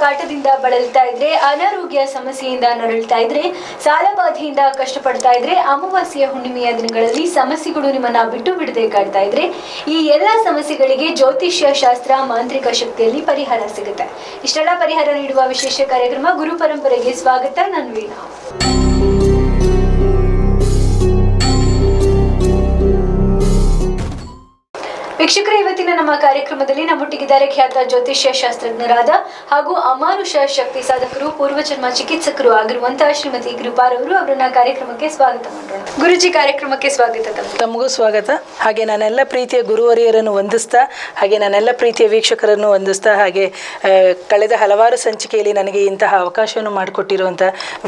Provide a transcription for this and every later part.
ಕಾಟದಿಂದ ಬಳಲ್ತಾ ಇದ್ರೆ, ಅನಾರೋಗ್ಯ ಸಮಸ್ಯೆಯಿಂದ ನರಳ್ತಾ ಇದ್ರೆ, ಸಾಲಬಾಧೆಯಿಂದ ಕಷ್ಟಪಡ್ತಾ ಇದ್ರೆ, ಅಮಾವಾಸ್ಯೆಯ ಹುಣ್ಣಿಮೆಯ ದಿನಗಳಲ್ಲಿ ಸಮಸ್ಯೆಗಳು ನಿಮ್ಮನ್ನ ಬಿಟ್ಟು ಬಿಡದೆ ಕಾಡ್ತಾ ಇದ್ರೆ, ಈ ಎಲ್ಲಾ ಸಮಸ್ಯೆಗಳಿಗೆ ಜ್ಯೋತಿಷ್ಯ ಶಾಸ್ತ್ರ ಮಾಂತ್ರಿಕ ಶಕ್ತಿಯಲ್ಲಿ ಪರಿಹಾರ ಸಿಗುತ್ತೆ. ಇಷ್ಟೆಲ್ಲ ಪರಿಹಾರ ನೀಡುವ ವಿಶೇಷ ಕಾರ್ಯಕ್ರಮ ಗುರು ಪರಂಪರೆಗೆ ಸ್ವಾಗತ. ನಾನು ವೀಣಾ. ವೀಕ್ಷಕರೇ, ಇವತ್ತಿನ ನಮ್ಮ ಕಾರ್ಯಕ್ರಮದಲ್ಲಿ ನಮ್ಮೊಟ್ಟಿಗಿದ್ದಾರೆ ಖ್ಯಾತ ಜ್ಯೋತಿಷ್ಯ ಶಾಸ್ತ್ರಜ್ಞರಾದ ಹಾಗೂ ಅಮಾನುಷ ಶಕ್ತಿ ಸಾಧಕರು, ಪೂರ್ವಜನ್ಮ ಚಿಕಿತ್ಸಕರು ಆಗಿರುವಂತಹ ಶ್ರೀಮತಿ ಕೃಪಾರ್ ಅವರು. ಅವರನ್ನ ಕಾರ್ಯಕ್ರಮಕ್ಕೆ ಸ್ವಾಗತ ಮಾಡೋಣ. ಗುರುಜಿ, ಕಾರ್ಯಕ್ರಮಕ್ಕೆ ಸ್ವಾಗತ. ತಮಗೂ ಸ್ವಾಗತ. ಹಾಗೆ ನಾನೆಲ್ಲ ಪ್ರೀತಿಯ ಗುರುವರಿಯರನ್ನು ವಂದಿಸ್ತಾ, ಹಾಗೆ ನಾನೆಲ್ಲ ಪ್ರೀತಿಯ ವೀಕ್ಷಕರನ್ನು ವಂದಿಸ್ತಾ, ಹಾಗೆ ಕಳೆದ ಹಲವಾರು ಸಂಚಿಕೆಯಲ್ಲಿ ನನಗೆ ಇಂತಹ ಅವಕಾಶವನ್ನು ಮಾಡಿಕೊಟ್ಟಿರುವಂಥ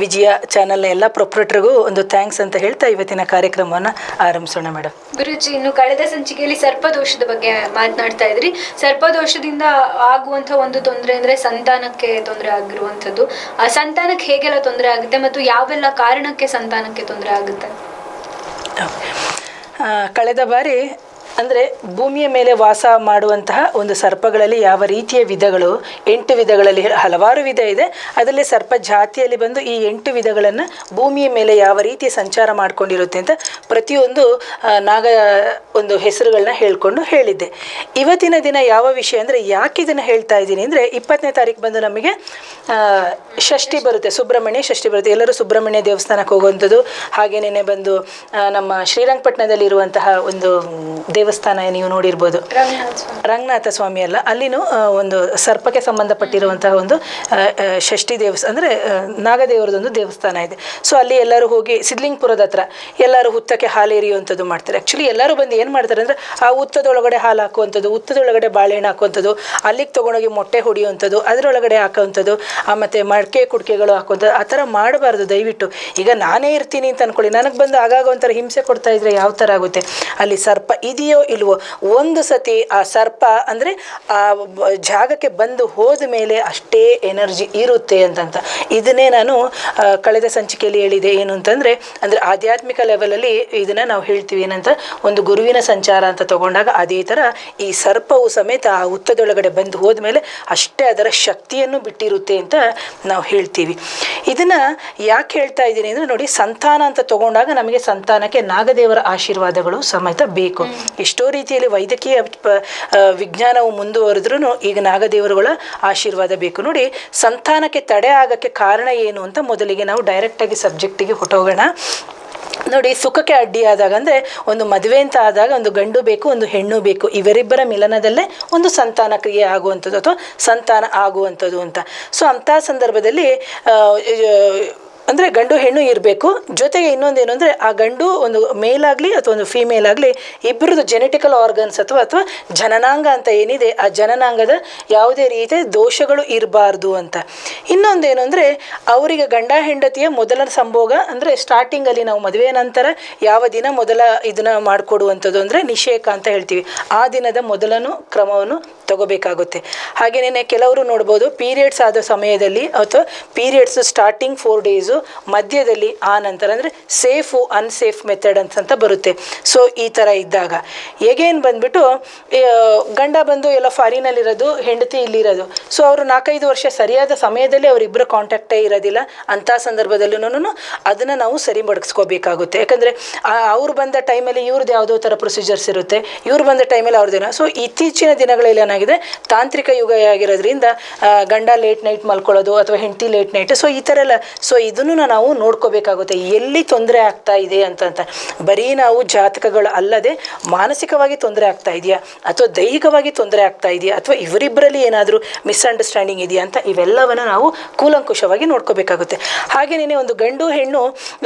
ವಿಜಯ ಚಾನಲ್ನ ಎಲ್ಲ ಪ್ರೊಪ್ರೇಟರ್ಗೂ ಒಂದು ಥ್ಯಾಂಕ್ಸ್ ಅಂತ ಹೇಳ್ತಾ ಇವತ್ತಿನ ಕಾರ್ಯಕ್ರಮವನ್ನು ಆರಂಭಿಸೋಣ. ಮೇಡಮ್, ಗುರುಜಿ, ಇನ್ನು ಕಳೆದ ಸಂಚಿಕೆಯಲ್ಲಿ ಸರ್ಪದೋಷದ ಬಗ್ಗೆ ಮಾತನಾಡ್ತಾ ಇದ್ರಿ. ಸರ್ಪದೋಷದಿಂದ ಆಗುವಂತ ಒಂದು ತೊಂದರೆ ಅಂದ್ರೆ ಸಂತಾನಕ್ಕೆ ತೊಂದರೆ ಆಗಿರುವಂತದ್ದು. ಆ ಸಂತಾನಕ್ಕೆ ಹೇಗೆಲ್ಲ ತೊಂದರೆ ಆಗುತ್ತೆ ಮತ್ತು ಯಾವೆಲ್ಲ ಕಾರಣಕ್ಕೆ ಸಂತಾನಕ್ಕೆ ತೊಂದರೆ ಆಗುತ್ತೆ? ಕಳೆದ ಬಾರಿ ಅಂದರೆ ಭೂಮಿಯ ಮೇಲೆ ವಾಸ ಮಾಡುವಂತಹ ಒಂದು ಸರ್ಪಗಳಲ್ಲಿ ಯಾವ ರೀತಿಯ ವಿಧಗಳು, 8 ವಿಧಗಳಲ್ಲಿ ಹಲವಾರು ವಿಧ ಇದೆ. ಅದರಲ್ಲಿ ಸರ್ಪ ಜಾತಿಯಲ್ಲಿ ಬಂದು ಈ 8 ವಿಧಗಳನ್ನು ಭೂಮಿಯ ಮೇಲೆ ಯಾವ ರೀತಿ ಸಂಚಾರ ಮಾಡಿಕೊಂಡಿರುತ್ತೆ ಅಂತ ಪ್ರತಿಯೊಂದು ನಾಗ ಒಂದು ಹೆಸರುಗಳನ್ನ ಹೇಳಿದ್ದೆ. ಇವತ್ತಿನ ದಿನ ಯಾವ ವಿಷಯ ಅಂದರೆ, ಯಾಕೆ ಇದನ್ನು ಹೇಳ್ತಾ ಇದ್ದೀನಿ ಅಂದರೆ, 20ನೇ ತಾರೀಕು ಬಂದು ನಮಗೆ ಷಷ್ಠಿ ಬರುತ್ತೆ, ಸುಬ್ರಹ್ಮಣ್ಯ ಷಷ್ಠಿ ಬರುತ್ತೆ. ಎಲ್ಲರೂ ಸುಬ್ರಹ್ಮಣ್ಯ ದೇವಸ್ಥಾನಕ್ಕೆ ಹೋಗುವಂಥದ್ದು. ಹಾಗೇನೇ ಬಂದು ನಮ್ಮ ಶ್ರೀರಂಗಪಟ್ಟಣದಲ್ಲಿರುವಂತಹ ಒಂದು ದೇವಸ್ಥಾನ ನೀವು ನೋಡಿರ್ಬೋದು, ರಂಗನಾಥ ಸ್ವಾಮಿ ಅಲ್ಲ, ಅಲ್ಲಿನೂ ಒಂದು ಸರ್ಪಕ್ಕೆ ಸಂಬಂಧಪಟ್ಟಿರುವಂತಹ ಒಂದು ಷಷ್ಠಿ ಅಂದರೆ ನಾಗದೇವರದೊಂದು ದೇವಸ್ಥಾನ ಇದೆ. ಸೊ ಅಲ್ಲಿ ಎಲ್ಲರೂ ಹೋಗಿ ಸಿದ್ಲಿಂಗಪುರದ ಹತ್ರ ಎಲ್ಲರೂ ಹುತ್ತಕ್ಕೆ ಹಾಲು ಎರಿಯುವಂಥದ್ದು ಮಾಡ್ತಾರೆ. ಆ್ಯಕ್ಚುಲಿ ಎಲ್ಲರೂ ಬಂದು ಏನು ಮಾಡ್ತಾರೆ ಅಂದರೆ, ಆ ಹುತ್ತದೊಳಗಡೆ ಹಾಲು ಹಾಕುವಂಥದ್ದು, ಹುತ್ತದೊಳಗಡೆ ಬಾಳೆಹಣ್ಣು ಹಾಕುವಂಥದ್ದು, ಅಲ್ಲಿಗೆ ತೊಗೊಂಡೋಗಿ ಮೊಟ್ಟೆ ಹೊಡೆಯುವಂಥದ್ದು, ಅದರೊಳಗಡೆ ಹಾಕುವಂಥದ್ದು, ಮತ್ತು ಮಡಕೆ ಕುಡಿಕೆಗಳು ಹಾಕುವಂಥದ್ದು. ಆ ಥರ ಮಾಡಬಾರ್ದು ದಯವಿಟ್ಟು. ಈಗ ನಾನೇ ಇರ್ತೀನಿ ಅಂತ ಅಂದ್ಕೊಳ್ಳಿ, ನನಗೆ ಬಂದು ಆಗಾಗ ಒಂಥರ ಹಿಂಸೆ ಕೊಡ್ತಾ ಇದ್ರೆ ಯಾವ ಥರ ಆಗುತ್ತೆ? ಅಲ್ಲಿ ಸರ್ಪ ಇದೆಯೋ ಇಲ್ವೋ, ಒಂದು ಸತಿ ಆ ಸರ್ಪ ಅಂದರೆ ಆ ಜಾಗಕ್ಕೆ ಬಂದು ಹೋದ ಮೇಲೆ ಅಷ್ಟೇ ಎನರ್ಜಿ ಇರುತ್ತೆ ಅಂತಂತ. ಇದನ್ನೇ ನಾನು ಕಳೆದ ಸಂಚಿಕೆಯಲ್ಲಿ ಹೇಳಿದೆ. ಏನು ಅಂತಂದರೆ, ಅಂದರೆ ಆಧ್ಯಾತ್ಮಿಕ ಲೆವೆಲಲ್ಲಿ ಇದನ್ನು ನಾವು ಹೇಳ್ತೀವಿ ಏನಂತ, ಒಂದು ಗುರುವಿನ ಸಂಚಾರ ಅಂತ ತಗೊಂಡಾಗ ಅದೇ ಥರ ಈ ಸರ್ಪವು ಸಮೇತ ಆ ಹುತ್ತದೊಳಗಡೆ ಬಂದು ಹೋದ್ಮೇಲೆ ಅಷ್ಟೇ ಅದರ ಶಕ್ತಿಯನ್ನು ಬಿಟ್ಟಿರುತ್ತೆ ಅಂತ ನಾವು ಹೇಳ್ತೀವಿ. ಇದನ್ನು ಯಾಕೆ ಹೇಳ್ತಾ ಇದ್ದೀನಿ ಅಂದರೆ, ನೋಡಿ, ಸಂತಾನ ಅಂತ ತಗೊಂಡಾಗ ನಮಗೆ ಸಂತಾನಕ್ಕೆ ನಾಗದೇವರ ಆಶೀರ್ವಾದಗಳು ಸಮೇತ ಬೇಕು. ಎಷ್ಟೋ ರೀತಿಯಲ್ಲಿ ವೈದ್ಯಕೀಯ ವಿಜ್ಞಾನವು ಮುಂದುವರೆದ್ರೂ ಈಗ ನಾಗದೇವರುಗಳ ಆಶೀರ್ವಾದ ಬೇಕು. ನೋಡಿ, ಸಂತಾನಕ್ಕೆ ತಡೆ ಆಗಕ್ಕೆ ಕಾರಣ ಏನು ಅಂತ ಮೊದಲಿಗೆ ನಾವು ಡೈರೆಕ್ಟಾಗಿ ಸಬ್ಜೆಕ್ಟಿಗೆ ಹೊಟ್ಟೋಗೋಣ. ನೋಡಿ, ಸುಖಕ್ಕೆ ಅಡ್ಡಿಯಾದಾಗ ಅಂದರೆ ಒಂದು ಮದುವೆ ಅಂತ ಆದಾಗ ಒಂದು ಗಂಡು ಬೇಕು, ಒಂದು ಹೆಣ್ಣು ಬೇಕು. ಇವರಿಬ್ಬರ ಮಿಲನದಲ್ಲೇ ಒಂದು ಸಂತಾನ ಕ್ರಿಯೆ ಆಗುವಂಥದ್ದು ಅಥವಾ ಸಂತಾನ ಆಗುವಂಥದ್ದು ಅಂತ. ಸೊ ಅಂಥ ಸಂದರ್ಭದಲ್ಲಿ ಅಂದರೆ ಗಂಡು ಹೆಣ್ಣು ಇರಬೇಕು. ಜೊತೆಗೆ ಇನ್ನೊಂದೇನು ಅಂದರೆ, ಆ ಗಂಡು ಒಂದು ಮೇಲಾಗಲಿ ಅಥವಾ ಒಂದು ಫೀಮೇಲ್ ಆಗಲಿ, ಇಬ್ಬರದ್ದು ಜೆನೆಟಿಕಲ್ ಆರ್ಗನ್ಸ್ ಅಥವಾ ಜನನಾಂಗ ಅಂತ ಏನಿದೆ, ಆ ಜನನಾಂಗದ ಯಾವುದೇ ರೀತಿಯ ದೋಷಗಳು ಇರಬಾರ್ದು ಅಂತ. ಇನ್ನೊಂದೇನು ಅಂದರೆ, ಅವರಿಗೆ ಗಂಡ ಹೆಂಡತಿಯ ಮೊದಲ ಸಂಭೋಗ ಅಂದರೆ ಸ್ಟಾರ್ಟಿಂಗಲ್ಲಿ ನಾವು ಮದುವೆ ನಂತರ ಯಾವ ದಿನ ಮೊದಲ ಇದನ್ನು ಮಾಡಿಕೊಡುವಂಥದ್ದು ಅಂದರೆ ನಿಷೇಕ ಅಂತ ಹೇಳ್ತೀವಿ. ಆ ದಿನದ ಮೊದಲನು ಕ್ರಮವನ್ನು ತಗೋಬೇಕಾಗುತ್ತೆ. ಹಾಗೆಯೇ ಕೆಲವರು ನೋಡ್ಬೋದು, ಪೀರಿಯಡ್ಸ್ ಆದ ಸಮಯದಲ್ಲಿ ಅಥವಾ ಪೀರಿಯಡ್ಸ್ ಸ್ಟಾರ್ಟಿಂಗ್ 4 ಡೇಸು, ಮಧ್ಯದಲ್ಲಿ, ಆ ನಂತರ ಅಂದರೆ ಸೇಫು ಅನ್ಸೇಫ್ ಮೆಥಡ್ ಅಂತ ಬರುತ್ತೆ. ಸೊ ಈ ಥರ ಇದ್ದಾಗ ಹೇಗೇನು ಬಂದ್ಬಿಟ್ಟು ಗಂಡ ಬಂದು ಎಲ್ಲ ಫಾರಿನಲ್ಲಿರೋದು, ಹೆಂಡತಿ ಇಲ್ಲಿರೋದು. ಸೊ ಅವರು 4-5 ವರ್ಷ ಸರಿಯಾದ ಸಮಯದಲ್ಲಿ ಅವರಿಬ್ಬರ ಕಾಂಟ್ಯಾಕ್ಟೇ ಇರೋದಿಲ್ಲ. ಅಂಥ ಸಂದರ್ಭದಲ್ಲೂ ಅದನ್ನು ನಾವು ಸರಿಪಡಿಸ್ಕೋಬೇಕಾಗುತ್ತೆ. ಯಾಕಂದರೆ ಅವ್ರು ಬಂದ ಟೈಮಲ್ಲಿ ಇವ್ರದ್ದು ಯಾವುದೋ ಥರ ಪ್ರೊಸೀಜರ್ಸ್ ಇರುತ್ತೆ, ಇವ್ರು ಬಂದ ಟೈಮಲ್ಲಿ ಅವ್ರದ್ದೇನೋ. ಸೊ ಇತ್ತೀಚಿನ ದಿನಗಳಲ್ಲಿ ಏನಾಗಿದೆ, ತಾಂತ್ರಿಕ ಯುಗ ಆಗಿರೋದ್ರಿಂದ ಗಂಡ ಲೇಟ್ ನೈಟ್ ಮಲ್ಕೊಳ್ಳೋದು ಅಥವಾ ಹೆಂಡತಿ ಲೇಟ್ ನೈಟ್. ಸೊ ಈ ಥರ ಎಲ್ಲ. ಸೊ ಇದನ್ನು ನಾವು ನೋಡ್ಕೋಬೇಕಾಗುತ್ತೆ, ಎಲ್ಲಿ ತೊಂದರೆ ಆಗ್ತಾ ಇದೆ ಅಂತ. ಬರೀ ನಾವು ಜಾತಕಗಳು ಅಲ್ಲದೆ ಮಾನಸಿಕವಾಗಿ ತೊಂದರೆ ಆಗ್ತಾ ಇದೆಯಾ ಅಥವಾ ದೈಹಿಕವಾಗಿ ತೊಂದರೆ ಆಗ್ತಾ ಇದೆಯಾ ಅಥವಾ ಇವರಿಬ್ಬರಲ್ಲಿ ಏನಾದರೂ ಮಿಸ್ಅಂಡರ್ಸ್ಟ್ಯಾಂಡಿಂಗ್ ಇದೆಯಾ ಅಂತ ಇವೆಲ್ಲವನ್ನು ನಾವು ಕೂಲಂಕುಷವಾಗಿ ನೋಡ್ಕೋಬೇಕಾಗುತ್ತೆ. ಹಾಗೆಯೇ ಒಂದು ಗಂಡು ಹೆಣ್ಣು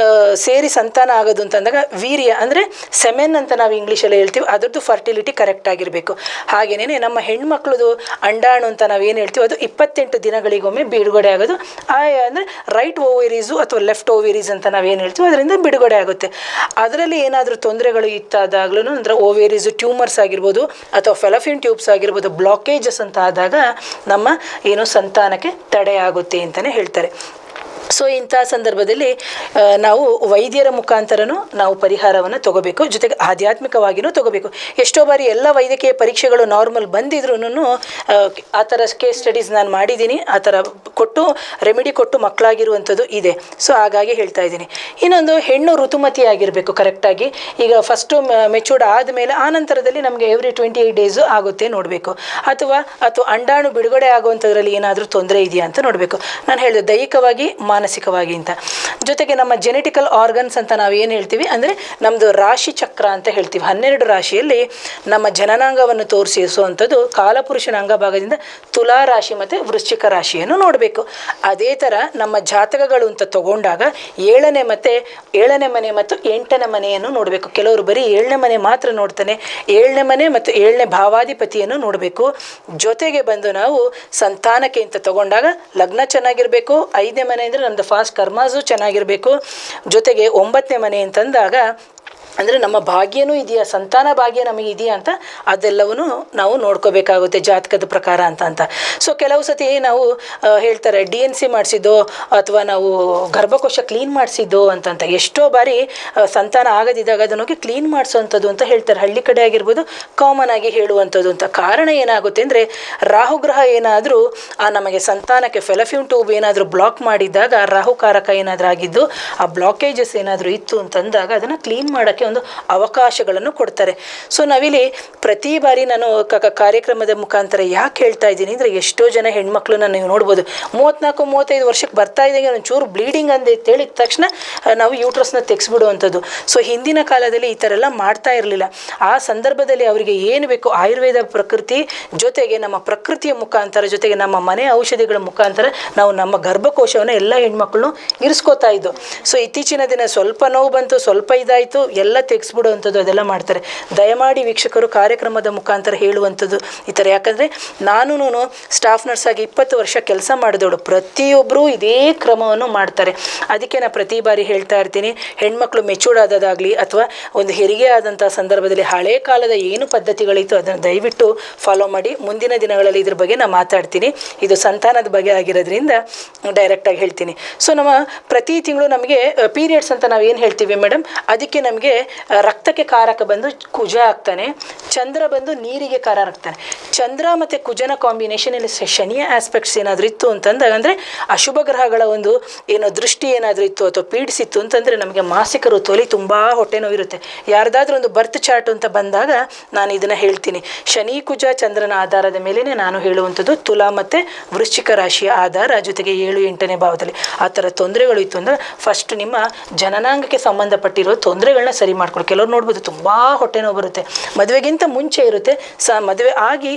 ಸೇರಿ ಸಂತಾನ ಆಗೋದು ಅಂತಂದಾಗ ವೀರ್ಯ ಅಂದರೆ ಸೆಮೆನ್ ಅಂತ ನಾವು ಇಂಗ್ಲೀಷಲ್ಲಿ ಹೇಳ್ತೀವಿ, ಅದರದ್ದು ಫರ್ಟಿಲಿಟಿ ಕರೆಕ್ಟ್ ಆಗಿರಬೇಕು. ಹಾಗೆಯೇ ನಮ್ಮ ಹೆಣ್ಮಕ್ಳದು ಅಂಡಾಣು ಅಂತ ನಾವೇನು ಹೇಳ್ತೀವಿ, ಅದು 28 ದಿನಗಳಿಗೊಮ್ಮೆ ಬಿಡುಗಡೆ ಆಗೋದು. ಅಂದರೆ ರೈಟ್ ಓವೇರೀಸು ಅಥವಾ ಲೆಫ್ಟ್ ಓವೇರೀಸ್ ಅಂತ ನಾವೇನು ಹೇಳ್ತೀವಿ, ಅದರಿಂದ ಬಿಡುಗಡೆ ಆಗುತ್ತೆ. ಅದರಲ್ಲಿ ಏನಾದರೂ ತೊಂದರೆಗಳು ಇತ್ತಾದಾಗ್ಲೂ, ಅಂದರೆ ಓವೇರೀಸ್ ಟ್ಯೂಮರ್ಸ್ ಆಗಿರ್ಬೋದು ಅಥವಾ ಫೆಲೋಪಿಯನ್ ಟ್ಯೂಬ್ಸ್ ಆಗಿರ್ಬೋದು, ಬ್ಲಾಕೇಜಸ್ ಅಂತ ಆದಾಗ ನಮ್ಮ ಏನು ಸಂತಾನಕ್ಕೆ ತಡೆ ಆಗುತ್ತೆ ಅಂತಲೇ ಹೇಳ್ತಾರೆ. ಸೊ ಇಂಥ ಸಂದರ್ಭದಲ್ಲಿ ನಾವು ವೈದ್ಯರ ಮುಖಾಂತರನೂ ನಾವು ಪರಿಹಾರವನ್ನು ತಗೋಬೇಕು, ಜೊತೆಗೆ ಆಧ್ಯಾತ್ಮಿಕವಾಗಿಯೂ ತಗೋಬೇಕು. ಎಷ್ಟೋ ಬಾರಿ ಎಲ್ಲ ವೈದ್ಯಕೀಯ ಪರೀಕ್ಷೆಗಳು ನಾರ್ಮಲ್ ಬಂದಿದ್ರೂ ಆ ಥರ ಕೇಸ್ ಸ್ಟಡೀಸ್ ನಾನು ಮಾಡಿದ್ದೀನಿ, ಆ ಥರ ಕೊಟ್ಟು ರೆಮಿಡಿ ಕೊಟ್ಟು ಮಕ್ಕಳಾಗಿರುವಂಥದ್ದು ಇದೆ. ಸೊ ಹಾಗಾಗಿ ಹೇಳ್ತಾ ಇದ್ದೀನಿ. ಇನ್ನೊಂದು, ಹೆಣ್ಣು ಋತುಮತಿ ಆಗಿರಬೇಕು ಕರೆಕ್ಟಾಗಿ. ಈಗ ಫಸ್ಟು ಮೆಚೂರ್ಡ್ ಆದಮೇಲೆ ಆ ನಂತರದಲ್ಲಿ ನಮಗೆ ಎವ್ರಿ 28 ಡೇಸು ಆಗುತ್ತೆ ನೋಡಬೇಕು. ಅಥವಾ ಅಂಡಾಣು ಬಿಡುಗಡೆ ಆಗುವಂಥದ್ರಲ್ಲಿ ಏನಾದರೂ ತೊಂದರೆ ಇದೆಯಾ ಅಂತ ನೋಡಬೇಕು. ನಾನು ಹೇಳಿದೆ ದೈಹಿಕವಾಗಿ ಮಾನಸಿಕವಾಗಿ ಅಂತ. ಜೊತೆಗೆ ನಮ್ಮ ಜೆನೆಟಿಕಲ್ ಆರ್ಗನ್ಸ್ ಅಂತ ನಾವು ಏನು ಹೇಳ್ತೀವಿ ಅಂದರೆ ನಮ್ಮದು ರಾಶಿ ಚಕ್ರ ಅಂತ ಹೇಳ್ತೀವಿ. 12 ರಾಶಿಯಲ್ಲಿ ನಮ್ಮ ಜನನಾಂಗವನ್ನು ತೋರಿಸುವಂಥದ್ದು ಕಾಲಪುರುಷನ ಅಂಗಭಾಗದಿಂದ ತುಲಾ ರಾಶಿ ಮತ್ತು ವೃಶ್ಚಿಕ ರಾಶಿಯನ್ನು ನೋಡಬೇಕು. ಅದೇ ಥರ ನಮ್ಮ ಜಾತಕಗಳು ಅಂತ ತಗೊಂಡಾಗ 7ನೇ ಮನೆ ಮತ್ತು 8ನೇ ಮನೆಯನ್ನು ನೋಡಬೇಕು. ಕೆಲವರು ಬರೀ 7ನೇ ಮನೆ ಮಾತ್ರ ನೋಡ್ತಾನೆ. 7ನೇ ಮನೆ ಮತ್ತು 7ನೇ ಭಾವಾಧಿಪತಿಯನ್ನು ನೋಡಬೇಕು. ಜೊತೆಗೆ ಬಂದು ನಾವು ಸಂತಾನಕ್ಕೆ ಅಂತ ತಗೊಂಡಾಗ ಲಗ್ನ ಚೆನ್ನಾಗಿರಬೇಕು. 5ನೇ ಮನೆ ಅಂದರೆ ನಮ್ಮದು ಫಾಸ್ಟ್ ಕರ್ಮಾಸು ಚೆನ್ನಾಗಿರಬೇಕು. ಜೊತೆಗೆ 9ನೇ ಮನೆ ಅಂತಂದಾಗ ಅಂದರೆ ನಮ್ಮ ಭಾಗ್ಯನೂ ಇದೆಯಾ, ಸಂತಾನ ಭಾಗ್ಯ ನಮಗೆ ಇದೆಯಾ ಅಂತ ಅದೆಲ್ಲವೂ ನಾವು ನೋಡ್ಕೋಬೇಕಾಗುತ್ತೆ ಜಾತಕದ ಪ್ರಕಾರ ಅಂತ. ಸೊ ಕೆಲವು ಸತಿ ನಾವು ಹೇಳ್ತಾರೆ DNC ಮಾಡಿಸಿದ್ದೋ ಅಥವಾ ನಾವು ಗರ್ಭಕೋಶ ಕ್ಲೀನ್ ಮಾಡಿಸಿದ್ದೋ ಅಂತ. ಎಷ್ಟೋ ಬಾರಿ ಸಂತಾನ ಆಗದಿದ್ದಾಗ ಅದನ್ನೋಗಿ ಕ್ಲೀನ್ ಮಾಡಿಸೋವಂಥದ್ದು ಅಂತ ಹೇಳ್ತಾರೆ. ಹಳ್ಳಿ ಕಡೆ ಆಗಿರ್ಬೋದು, ಕಾಮನ್ ಆಗಿ ಹೇಳುವಂಥದ್ದು ಅಂತ. ಕಾರಣ ಏನಾಗುತ್ತೆ ಅಂದರೆ ರಾಹುಗ್ರಹ ಏನಾದರೂ ನಮಗೆ ಸಂತಾನಕ್ಕೆ ಫೆಲಫ್ಯೂನ್ ಟ್ಯೂಬ್ ಏನಾದರೂ ಬ್ಲಾಕ್ ಮಾಡಿದ್ದಾಗ, ರಾಹುಕಾರಕ ಏನಾದರೂ ಆಗಿದ್ದು ಆ ಬ್ಲಾಕೇಜಸ್ ಏನಾದರೂ ಇತ್ತು ಅಂತಂದಾಗ ಅದನ್ನು ಕ್ಲೀನ್ ಮಾಡೋಕ್ಕೆ ಒಂದು ಅವಕಾಶಗಳನ್ನು ಕೊಡ್ತಾರೆ. ಸೊ ನಾವಿಲ್ಲಿ ಪ್ರತಿ ಬಾರಿ ನಾನು ಕಾರ್ಯಕ್ರಮದ ಮುಖಾಂತರ ಯಾಕೆ ಹೇಳ್ತಾ ಇದ್ದೀನಿ ಅಂದರೆ, ಎಷ್ಟೋ ಜನ ಹೆಣ್ಮಕ್ಳನ್ನ ನೀವು ನೋಡ್ಬೋದು 34-35 ವರ್ಷಕ್ಕೆ ಬರ್ತಾ ಇದ್ದಂಗೆ ಒಂಚೂರು ಬ್ಲೀಡಿಂಗ್ ಅಂತ ಹೇಳಿದ ತಕ್ಷಣ ನಾವು ಯೂಟ್ರಸ್ನ ತೆಗೆಸ್ಬಿಡುವಂಥದ್ದು. ಸೊ ಹಿಂದಿನ ಕಾಲದಲ್ಲಿ ಈ ಥರ ಎಲ್ಲ ಮಾಡ್ತಾ ಇರಲಿಲ್ಲ. ಆ ಸಂದರ್ಭದಲ್ಲಿ ಅವರಿಗೆ ಏನು ಬೇಕು ಆಯುರ್ವೇದ ಪ್ರಕೃತಿ ಜೊತೆಗೆ ನಮ್ಮ ಪ್ರಕೃತಿಯ ಮುಖಾಂತರ ಜೊತೆಗೆ ನಮ್ಮ ಮನೆ ಔಷಧಿಗಳ ಮುಖಾಂತರ ನಾವು ನಮ್ಮ ಗರ್ಭಕೋಶವನ್ನು ಎಲ್ಲ ಹೆಣ್ಮಕ್ಳನ್ನೂ ಇರಿಸ್ಕೋತಾ ಇದ್ದು. ಸೊ ಇತ್ತೀಚಿನ ದಿನ ಸ್ವಲ್ಪ ನೋವು ಬಂತು, ಸ್ವಲ್ಪ ಇದಾಯಿತು, ಎಲ್ಲ ತೆಗೆಸ್ಬಿಡುವಂಥದ್ದು ಅದೆಲ್ಲ ಮಾಡ್ತಾರೆ. ದಯಮಾಡಿ ವೀಕ್ಷಕರು ಕಾರ್ಯಕ್ರಮದ ಮುಖಾಂತರ ಹೇಳುವಂಥದ್ದು ಈ ಥರ. ಯಾಕಂದರೆ ನಾನು ಸ್ಟಾಫ್ ನರ್ಸ್ ಆಗಿ 20 ವರ್ಷ ಕೆಲಸ ಮಾಡಿದವಳು. ಪ್ರತಿಯೊಬ್ಬರೂ ಇದೇ ಕ್ರಮವನ್ನು ಮಾಡ್ತಾರೆ. ಅದಕ್ಕೆ ನಾನು ಪ್ರತಿ ಬಾರಿ ಹೇಳ್ತಾ ಇರ್ತೀನಿ, ಹೆಣ್ಮಕ್ಳು ಮೆಚೂರ್ಡ್ ಆದದಾಗಲಿ ಅಥವಾ ಒಂದು ಹೆರಿಗೆ ಆದಂಥ ಸಂದರ್ಭದಲ್ಲಿ ಹಳೆ ಕಾಲದ ಏನು ಪದ್ಧತಿಗಳಿತ್ತು ಅದನ್ನು ದಯವಿಟ್ಟು ಫಾಲೋ ಮಾಡಿ. ಮುಂದಿನ ದಿನಗಳಲ್ಲಿ ಇದ್ರ ಬಗ್ಗೆ ನಾನು ಮಾತಾಡ್ತೀನಿ. ಇದು ಸಂತಾನದ ಬಗ್ಗೆ ಆಗಿರೋದ್ರಿಂದ ಡೈರೆಕ್ಟಾಗಿ ಹೇಳ್ತೀನಿ. ಸೊ ನಮ್ಮ ಪ್ರತಿ ತಿಂಗಳು ನಮಗೆ ಪೀರಿಯಡ್ಸ್ ಅಂತ ನಾವು ಏನು ಹೇಳ್ತೀವಿ ಮೇಡಮ್, ಅದಕ್ಕೆ ನಮಗೆ ರಕ್ತಕ್ಕೆ ಕಾರಕ ಬಂದು ಕುಜ ಆಗ್ತಾನೆ, ಚಂದ್ರ ಬಂದು ನೀರಿಗೆ ಕಾರಕ ಆಗ್ತಾನೆ. ಚಂದ್ರ ಮತ್ತು ಕುಜನ ಕಾಂಬಿನೇಷನಲ್ಲಿ ಶನಿಯ ಆಸ್ಪೆಕ್ಟ್ಸ್ ಏನಾದರೂ ಇತ್ತು ಅಂತಂದಾಗ, ಅಂದರೆ ಅಶುಭ ಗ್ರಹಗಳ ಒಂದು ಏನೋ ದೃಷ್ಟಿ ಏನಾದರೂ ಇತ್ತು ಅಥವಾ ಪೀಡಿಸಿತ್ತು ಅಂತಂದರೆ ನಮಗೆ ಮಾಸಿಕ ಋತುವಲ್ಲಿ ತುಂಬ ಹೊಟ್ಟೆ ನೋವಿರುತ್ತೆ. ಯಾರ್ದಾದ್ರೂ ಒಂದು ಬರ್ತ್ ಚಾರ್ಟ್ ಅಂತ ಬಂದಾಗ ನಾನು ಇದನ್ನು ಹೇಳ್ತೀನಿ. ಶನಿ ಕುಜ ಚಂದ್ರನ ಆಧಾರದ ಮೇಲೇ ನಾನು ಹೇಳುವಂಥದ್ದು. ತುಲಾ ಮತ್ತು ವೃಶ್ಚಿಕ ರಾಶಿಯ ಆಧಾರ, ಜೊತೆಗೆ 7, 8ನೇ ಭಾವದಲ್ಲಿ ಆ ಥರ ತೊಂದರೆಗಳು ಇತ್ತು ಅಂದರೆ ಫಸ್ಟ್ ನಿಮ್ಮ ಜನನಾಂಗಕ್ಕೆ ಸಂಬಂಧಪಟ್ಟಿರೋ ತೊಂದರೆಗಳನ್ನ ಸರಿ ಮಾಡ್ಕೊಳ್ಳಿ. ಕೆಲವ್ರು ನೋಡ್ಬೋದು ತುಂಬ ಹೊಟ್ಟೆ ನೋವು ಬರುತ್ತೆ, ಮದುವೆಗಿಂತ ಮುಂಚೆ ಇರುತ್ತೆ, ಮದುವೆ ಆಗಿ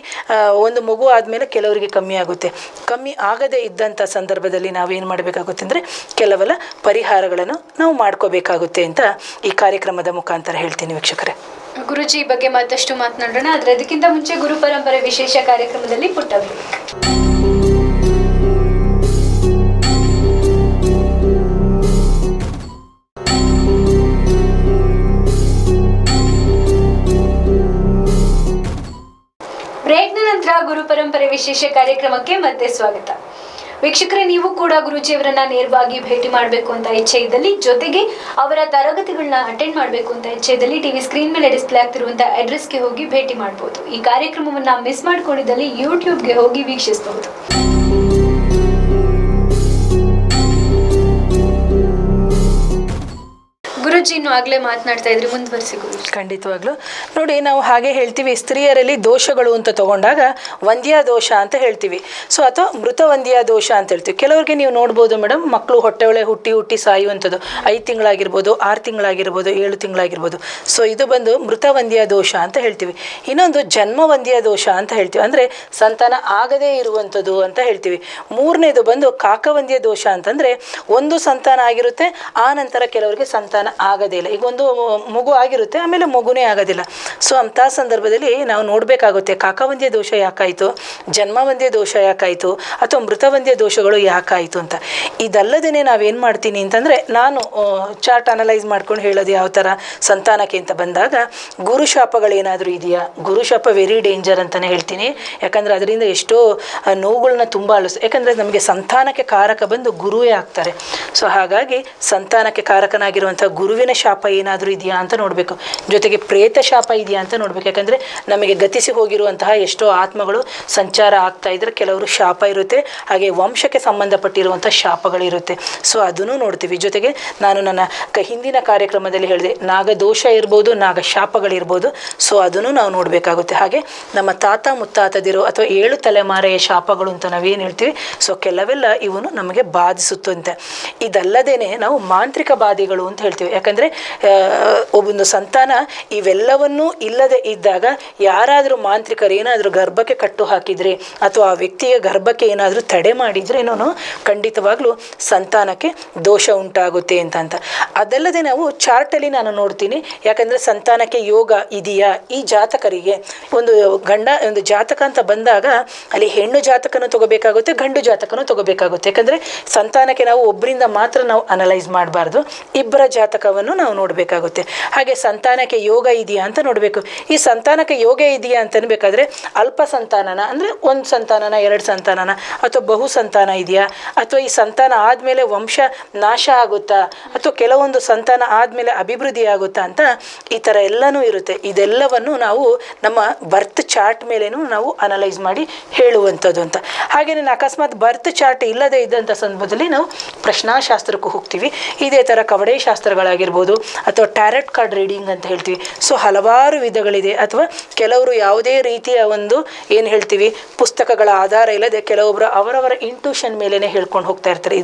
ಒಂದು ಮಗು ಆದಮೇಲೆ ಕೆಲವರಿಗೆ ಕಮ್ಮಿ ಆಗುತ್ತೆ. ಕಮ್ಮಿ ಆಗದೇ ಇದ್ದಂಥ ಸಂದರ್ಭದಲ್ಲಿ ನಾವೇನು ಮಾಡಬೇಕಾಗುತ್ತೆ ಅಂದರೆ ಕೆಲವೆಲ್ಲ ಪರಿಹಾರಗಳನ್ನು ನಾವು ಮಾಡ್ಕೋಬೇಕಾಗುತ್ತೆ ಅಂತ ಈ ಕಾರ್ಯಕ್ರಮದ ಮುಖಾಂತರ ಹೇಳ್ತೀನಿ ವೀಕ್ಷಕರೇ. ಗುರುಜಿ ಈ ಬಗ್ಗೆ ಮತ್ತಷ್ಟು ಮಾತನಾಡೋಣ. ಆದರೆ ಅದಕ್ಕಿಂತ ಮುಂಚೆ ಗುರು ಪರಂಪರೆ ವಿಶೇಷ ಕಾರ್ಯಕ್ರಮದಲ್ಲಿ ಪುಟ್ಟ ಬ್ರೇಕ್. ಬ್ರೇಕ್ನ ನಂತರ ಗುರು ಪರಂಪರೆ ವಿಶೇಷ ಕಾರ್ಯಕ್ರಮಕ್ಕೆ ಮತ್ತೆ ಸ್ವಾಗತ. ವೀಕ್ಷಕರೇ, ನೀವು ಕೂಡ ಗುರುಜಿಯವರನ್ನ ನೇರವಾಗಿ ಭೇಟಿ ಮಾಡಬೇಕು ಅಂತ ಇಚ್ಛೆ ಇದ್ದಲ್ಲಿ, ಜೊತೆಗೆ ಅವರ ತರಗತಿಗಳನ್ನ ಅಟೆಂಡ್ ಮಾಡಬೇಕು ಅಂತ ಇಚ್ಛೆ ಇದ್ದಲ್ಲಿ ಟಿವಿ ಸ್ಕ್ರೀನ್ ಮೇಲೆ ಡಿಸ್ಪ್ಲೇ ಆಗ್ತಿರುವಂತಹ ಅಡ್ರೆಸ್ಗೆ ಹೋಗಿ ಭೇಟಿ ಮಾಡಬಹುದು. ಈ ಕಾರ್ಯಕ್ರಮವನ್ನ ಮಿಸ್ ಮಾಡ್ಕೊಂಡಿದ್ದಲ್ಲಿ ಯೂಟ್ಯೂಬ್ಗೆ ಹೋಗಿ ವೀಕ್ಷಿಸಬಹುದು. ಗುರುಜಿ ಇನ್ನು ಆಗ್ಲೇ ಮಾತನಾಡ್ತಾ ಇದ್ರಿ, ಮುಂದುವರಿಸಿ ಗುರುಜಿ. ಖಂಡಿತವಾಗ್ಲೂ ನೋಡಿ, ನಾವು ಹಾಗೆ ಹೇಳ್ತೀವಿ, ಸ್ತ್ರೀಯರಲ್ಲಿ ದೋಷಗಳು ಅಂತ ತಗೊಂಡಾಗ ವಂದ್ಯಾ ದೋಷ ಅಂತ ಹೇಳ್ತೀವಿ. ಸೊ ಅಥವಾ ಮೃತ ವಂದ್ಯಾ ದೋಷ ಅಂತ ಹೇಳ್ತೀವಿ. ಕೆಲವರಿಗೆ ನೀವು ನೋಡ್ಬೋದು ಮೇಡಮ್, ಮಕ್ಕಳು ಹೊಟ್ಟೆ ಒಳಗೆ ಹುಟ್ಟಿ ಸಾಯುವಂಥದ್ದು 5 ತಿಂಗಳಾಗಿರ್ಬೋದು, 6 ತಿಂಗಳಾಗಿರ್ಬೋದು, 7 ತಿಂಗಳಾಗಿರ್ಬೋದು. ಸೊ ಇದು ಬಂದು ಮೃತ ವಂದ್ಯಾ ದೋಷ ಅಂತ ಹೇಳ್ತೀವಿ. ಇನ್ನೊಂದು ಜನ್ಮ ವಂದ್ಯಾ ದೋಷ ಅಂತ ಹೇಳ್ತೀವಿ, ಅಂದರೆ ಸಂತಾನ ಆಗದೇ ಇರುವಂಥದ್ದು ಅಂತ ಹೇಳ್ತೀವಿ. 3ನೇದು ಬಂದು ಕಾಕವಂದ್ಯ ದೋಷ ಅಂತಂದರೆ ಒಂದು ಸಂತಾನ ಆಗಿರುತ್ತೆ, ಆ ನಂತರ ಕೆಲವರಿಗೆ ಸಂತಾನ ಆಗೋದೇ ಇಲ್ಲ. ಈಗ ಒಂದು ಮಗು ಆಗಿರುತ್ತೆ, ಆಮೇಲೆ ಮಗುನೇ ಆಗೋದಿಲ್ಲ. ಸೊ ಅಂಥ ಸಂದರ್ಭದಲ್ಲಿ ನಾವು ನೋಡಬೇಕಾಗುತ್ತೆ ಕಾಕವಂದ್ಯ ದೋಷ ಯಾಕಾಯಿತು, ಜನ್ಮವಂದ್ಯ ದೋಷ ಯಾಕಾಯಿತು, ಅಥವಾ ಮೃತವಂದ್ಯ ದೋಷಗಳು ಯಾಕಾಯಿತು ಅಂತ. ಇದಲ್ಲದೇ ನಾವೇನು ಮಾಡ್ತೀನಿ ಅಂತಂದರೆ, ನಾನು ಚಾರ್ಟ್ ಅನಲೈಸ್ ಮಾಡ್ಕೊಂಡು ಹೇಳೋದು ಯಾವ ಥರ ಸಂತಾನಕ್ಕೆ ಅಂತ ಬಂದಾಗ, ಗುರುಶಾಪಗಳೇನಾದರೂ ಇದೆಯಾ? ಗುರುಶಾಪ ವೆರಿ ಡೇಂಜರ್ ಅಂತಲೇ ಹೇಳ್ತೀನಿ. ಯಾಕಂದರೆ ಅದರಿಂದ ಎಷ್ಟೋ ನೋವುಗಳನ್ನ ತುಂಬ ಯಾಕಂದರೆ ನಮಗೆ ಸಂತಾನಕ್ಕೆ ಕಾರಕ ಬಂದು ಗುರುವೇ ಆಗ್ತಾರೆ. ಸೊ ಹಾಗಾಗಿ ಸಂತಾನಕ್ಕೆ ಕಾರಕನಾಗಿರುವಂಥ ಗುರುವಿನ ಶಾಪ ಏನಾದರೂ ಇದೆಯಾ ಅಂತ ನೋಡಬೇಕು. ಜೊತೆಗೆ ಪ್ರೇತ ಶಾಪ ಇದೆಯಾ ಅಂತ ನೋಡಬೇಕು. ಯಾಕಂದರೆ ನಮಗೆ ಗತಿಸಿ ಹೋಗಿರುವಂತಹ ಎಷ್ಟೋ ಆತ್ಮಗಳು ಸಂಚಾರ ಆಗ್ತಾ ಇದ್ರೆ ಕೆಲವರು ಶಾಪ ಇರುತ್ತೆ, ಹಾಗೆ ವಂಶಕ್ಕೆ ಸಂಬಂಧಪಟ್ಟಿರುವಂಥ ಶಾಪಗಳಿರುತ್ತೆ. ಸೊ ಅದನ್ನು ನೋಡ್ತೀವಿ. ಜೊತೆಗೆ ನಾನು ನನ್ನ ಹಿಂದಿನ ಕಾರ್ಯಕ್ರಮದಲ್ಲಿ ಹೇಳಿದೆ, ನಾಗದೋಷ ಇರ್ಬೋದು, ನಾಗ ಶಾಪಗಳಿರ್ಬೋದು. ಸೊ ಅದನ್ನು ನಾವು ನೋಡಬೇಕಾಗುತ್ತೆ. ಹಾಗೆ ನಮ್ಮ ತಾತ ಮುತ್ತಾತದಿರೋ ಅಥವಾ 7 ತಲೆಮಾರೆಯ ಶಾಪಗಳು ಅಂತ ನಾವೇನು ಹೇಳ್ತೀವಿ, ಸೊ ಕೆಲವೆಲ್ಲ ಇವನು ನಮಗೆ ಬಾಧಿಸುತ್ತಂತೆ. ಇದಲ್ಲದೇ ನಾವು ಮಾಂತ್ರಿಕ ಬಾಧೆಗಳು ಅಂತ ಹೇಳ್ತೀವಿ. ಯಾಕಂದರೆ ಒಬ್ಬೊಂದು ಸಂತಾನ ಇವೆಲ್ಲವನ್ನೂ ಇಲ್ಲದೆ ಇದ್ದಾಗ ಯಾರಾದರೂ ಮಾಂತ್ರಿಕರು ಏನಾದರೂ ಗರ್ಭಕ್ಕೆ ಕಟ್ಟು ಹಾಕಿದರೆ ಅಥವಾ ಆ ವ್ಯಕ್ತಿಯ ಗರ್ಭಕ್ಕೆ ಏನಾದರೂ ತಡೆ ಮಾಡಿದರೆ ಖಂಡಿತವಾಗ್ಲೂ ಸಂತಾನಕ್ಕೆ ದೋಷ ಉಂಟಾಗುತ್ತೆ ಅಂತ. ಅದಲ್ಲದೆ ನಾವು ಚಾರ್ಟಲ್ಲಿ ನಾನು ನೋಡ್ತೀನಿ. ಯಾಕಂದರೆ ಸಂತಾನಕ್ಕೆ ಯೋಗ ಇದೆಯಾ ಈ ಜಾತಕರಿಗೆ, ಒಂದು ಜಾತಕ ಅಂತ ಬಂದಾಗ ಅಲ್ಲಿ ಹೆಣ್ಣು ಜಾತಕನೂ ತಗೋಬೇಕಾಗುತ್ತೆ, ಗಂಡು ಜಾತಕನೂ ತಗೋಬೇಕಾಗುತ್ತೆ. ಯಾಕಂದರೆ ಸಂತಾನಕ್ಕೆ ನಾವು ಒಬ್ಬರಿಂದ ಮಾತ್ರ ನಾವು ಅನಲೈಸ್ ಮಾಡಬಾರ್ದು, ಇಬ್ಬರ ಜಾತಕವನ್ನು ನಾವು ನೋಡಬೇಕಾಗುತ್ತೆ. ಹಾಗೆ ಸಂತಾನಕ್ಕೆ ಯೋಗ ಇದೆಯಾ ಅಂತ ನೋಡಬೇಕು. ಈ ಸಂತಾನಕ್ಕೆ ಯೋಗ ಇದೆಯಾ ಅಂತ ಅನ್ಬೇಕಾದ್ರೆ ಅಲ್ಪ ಸಂತಾನನ ಅಂದರೆ 1 ಸಂತಾನನ, 2 ಸಂತಾನನ, ಅಥವಾ ಬಹು ಸಂತಾನ ಇದೆಯಾ, ಅಥವಾ ಈ ಸಂತಾನ ಆದಮೇಲೆ ವಂಶ ನಾಶ ಆಗುತ್ತಾ, ಅಥವಾ ಕೆಲವೊಂದು ಸಂತಾನ ಆದಮೇಲೆ ಅಭಿವೃದ್ಧಿ ಆಗುತ್ತಾ ಅಂತ ಈ ಥರ ಎಲ್ಲನೂ ಇರುತ್ತೆ. ಇದೆಲ್ಲವನ್ನು ನಾವು ನಮ್ಮ ಬರ್ತ್ ಚಾರ್ಟ್ ಮೇಲೇನೂ ನಾವು ಅನಲೈಸ್ ಮಾಡಿ ಹೇಳುವಂಥದ್ದು ಅಂತ. ಹಾಗೆಯೇ ಅಕಸ್ಮಾತ್ ಬರ್ತ್ ಚಾರ್ಟ್ ಇಲ್ಲದೆ ಇದ್ದಂಥ ಸಂದರ್ಭದಲ್ಲಿ ನಾವು ಪ್ರಶ್ನಾಶಾಸ್ತ್ರಕ್ಕೂ ಹೋಗ್ತೀವಿ. ಇದೇ ಥರ ಕವಡೆ ಶಾಸ್ತ್ರಗಳಾಗಿರ್ಬೋದು, ಅಥವಾ ಟ್ಯಾರೆಟ್ ಕಾರ್ಡ್ ರೀಡಿಂಗ್ ಅಂತ ಹೇಳ್ತೀವಿ. ಸೊ ಹಲವಾರು ವಿಧಗಳಿದೆ. ಅಥವಾ ಕೆಲವರು ಯಾವುದೇ ರೀತಿಯ ಒಂದು ಏನು ಹೇಳ್ತೀವಿ ಪುಸ್ತಕಗಳ ಆಧಾರ ಇಲ್ಲದೆ ಕೆಲವೊಬ್ಬರು ಅವರವರ ಇಂಟ್ಯೂಷನ್ ಮೇಲೇ ಹೇಳ್ಕೊಂಡು ಹೋಗ್ತಾ ಇರ್ತಾರೆ.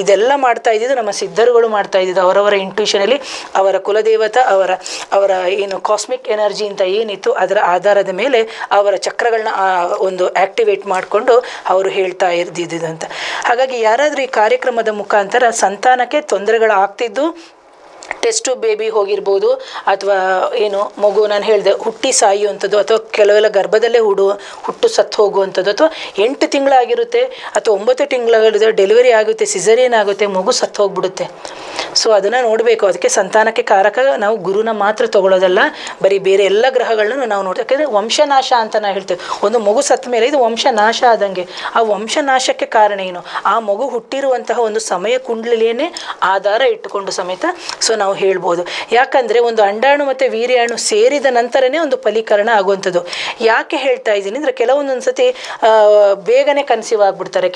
ಇದೆಲ್ಲ ಮಾಡ್ತಾ ಇದ್ದಿದ್ದು ನಮ್ಮ ಸಿದ್ಧರುಗಳು ಮಾಡ್ತಾ ಇದ್ದಿದ್ದು ಅವರವರ ಇಂಟ್ಯೂಷನಲ್ಲಿ ಅವರ ಕುಲದೇವತಾ ಅವರ ಏನು ಕಾಸ್ಮಿಕ್ ಎನರ್ಜಿ ಅಂತ ಏನಿತ್ತು ಅದರ ಆಧಾರದ ಮೇಲೆ ಅವರ ಚಕ್ರಗಳನ್ನ ಒಂದು ಆಕ್ಟಿವೇಟ್ ಮಾಡಿಕೊಂಡು ಅವರು ಹೇಳ್ತಾ ಇದ್ದಿದ್ದಂತ. ಹಾಗಾಗಿ ಯಾರಾದರೂ ಈ ಕಾರ್ಯಕ್ರಮದ ಮುಖಾಂತರ ಸಂತಾನಕ್ಕೆ ತೊಂದರೆಗಳಾಗ್ತಿದ್ದು, ಟೆಸ್ಟು ಬೇಬಿ ಹೋಗಿರ್ಬೋದು, ಅಥವಾ ಏನು ಮಗು ನಾನು ಹೇಳಿದೆ ಹುಟ್ಟಿ ಸಾಯುವಂಥದ್ದು, ಅಥವಾ ಕೆಲವೆಲ್ಲ ಗರ್ಭದಲ್ಲೇ ಹುಟ್ಟು ಸತ್ತು ಹೋಗುವಂಥದ್ದು, ಅಥವಾ 8 ತಿಂಗಳಾಗಿರುತ್ತೆ ಅಥವಾ 9 ತಿಂಗಳಾಗಿರುತ್ತೆ, ಡೆಲಿವರಿ ಆಗುತ್ತೆ, ಸಿಸೇರಿಯನ್ ಆಗುತ್ತೆ, ಮಗು ಸತ್ತು ಹೋಗ್ಬಿಡುತ್ತೆ. ಸೊ ಅದನ್ನು ನೋಡಬೇಕು. ಅದಕ್ಕೆ ಸಂತಾನಕ್ಕೆ ಕಾರಕ ನಾವು ಗುರುನ ಮಾತ್ರ ತಗೊಳ್ಳೋದಲ್ಲ, ಬರೀ ಬೇರೆ ಎಲ್ಲ ಗ್ರಹಗಳನ್ನ ನಾವು ನೋಡ್ತೀವಿ. ಯಾಕಂದರೆ ವಂಶನಾಶ ಅಂತ ನಾವು ಹೇಳ್ತೇವೆ. ಒಂದು ಮಗು ಸತ್ತ ಮೇಲೆ ಇದು ವಂಶನಾಶ ಆದಂಗೆ. ಆ ವಂಶನಾಶಕ್ಕೆ ಕಾರಣ ಏನು? ಆ ಮಗು ಹುಟ್ಟಿರುವಂತಹ ಒಂದು ಸಮಯ ಕುಂಡಲಿಯನ್ನೇ ಆಧಾರ ಇಟ್ಟುಕೊಂಡು ಸಮೇತ ಸೊ ನಾವು ಹೇಳ್ಬೋದು. ಯಾಕಂದರೆ ಒಂದು ಅಂಡಾಣು ಮತ್ತು ವೀರ್ಯಾಣು ಸೇರಿದ ನಂತರನೇ ಒಂದು ಫಲೀಕರಣ ಆಗುವಂಥದ್ದು. ಯಾಕೆ ಹೇಳ್ತಾ ಇದ್ದೀನಿ ಅಂದರೆ, ಕೆಲವೊಂದೊಂದು ಸತಿ ಬೇಗನೆ ಕನ್ಸೀವ್ ಆಗಿಬಿಡ್ತಾರೆ,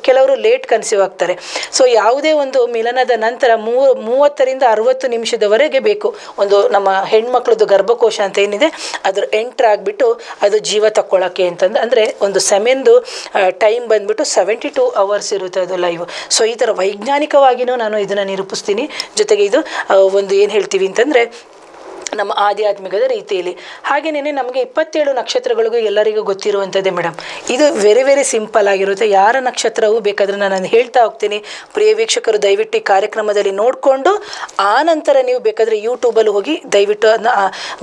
ಕೆಲವರು ಲೇಟ್ ಕನ್ಸೀವ್ ಆಗ್ತಾರೆ. ಸೊ ಯಾವುದೇ ಒಂದು ಮಿಲನದ ನಂತರ 30ರಿಂದ 60 ನಿಮಿಷದವರೆಗೆ ಬೇಕು ಒಂದು ನಮ್ಮ ಹೆಣ್ಮಕ್ಳದ್ದು ಗರ್ಭಕೋಶ ಅಂತ ಏನಿದೆ ಅದ್ರ ಎಂಟ್ರ್ ಆಗಿಬಿಟ್ಟು ಅದು ಜೀವ ತಕ್ಕೊಳ್ಳೋಕ್ಕೆ ಅಂತಂದು. ಅಂದರೆ ಒಂದು ಸೆಮೆನ್ದು ಟೈಮ್ ಬಂದ್ಬಿಟ್ಟು 72 hours ಇರುತ್ತೆ ಅದು ಲೈವ್. ಸೊ ಈ ಥರ ವೈಜ್ಞಾನಿಕವಾಗಿಯೂ ನಾನು ಇದನ್ನು ನಿರೂಪಿಸ್ತೀನಿ. ಜೊತೆಗೆ ಇದು ಒಂದು ಏನು ಹೇಳ್ತೀವಿ ಅಂತಂದರೆ ನಮ್ಮ ಆಧ್ಯಾತ್ಮಿಕದ ರೀತಿಯಲ್ಲಿ. ಹಾಗೆಯೇ ನಮಗೆ 27 ನಕ್ಷತ್ರಗಳಿಗೂ ಎಲ್ಲರಿಗೂ ಗೊತ್ತಿರುವಂಥದ್ದೇ ಮೇಡಮ್. ಇದು ವೆರಿ ವೆರಿ ಸಿಂಪಲ್ ಆಗಿರುತ್ತೆ. ಯಾರ ನಕ್ಷತ್ರವೂ ಬೇಕಾದರೆ ನಾನು ಹೇಳ್ತಾ ಹೋಗ್ತೀನಿ. ಪ್ರಿಯ ವೀಕ್ಷಕರು ದಯವಿಟ್ಟು ಈ ಕಾರ್ಯಕ್ರಮದಲ್ಲಿ ನೋಡಿಕೊಂಡು ಆನಂತರ ನೀವು ಬೇಕಾದರೆ ಯೂಟ್ಯೂಬಲ್ಲಿ ಹೋಗಿ ದಯವಿಟ್ಟು ಅದನ್ನ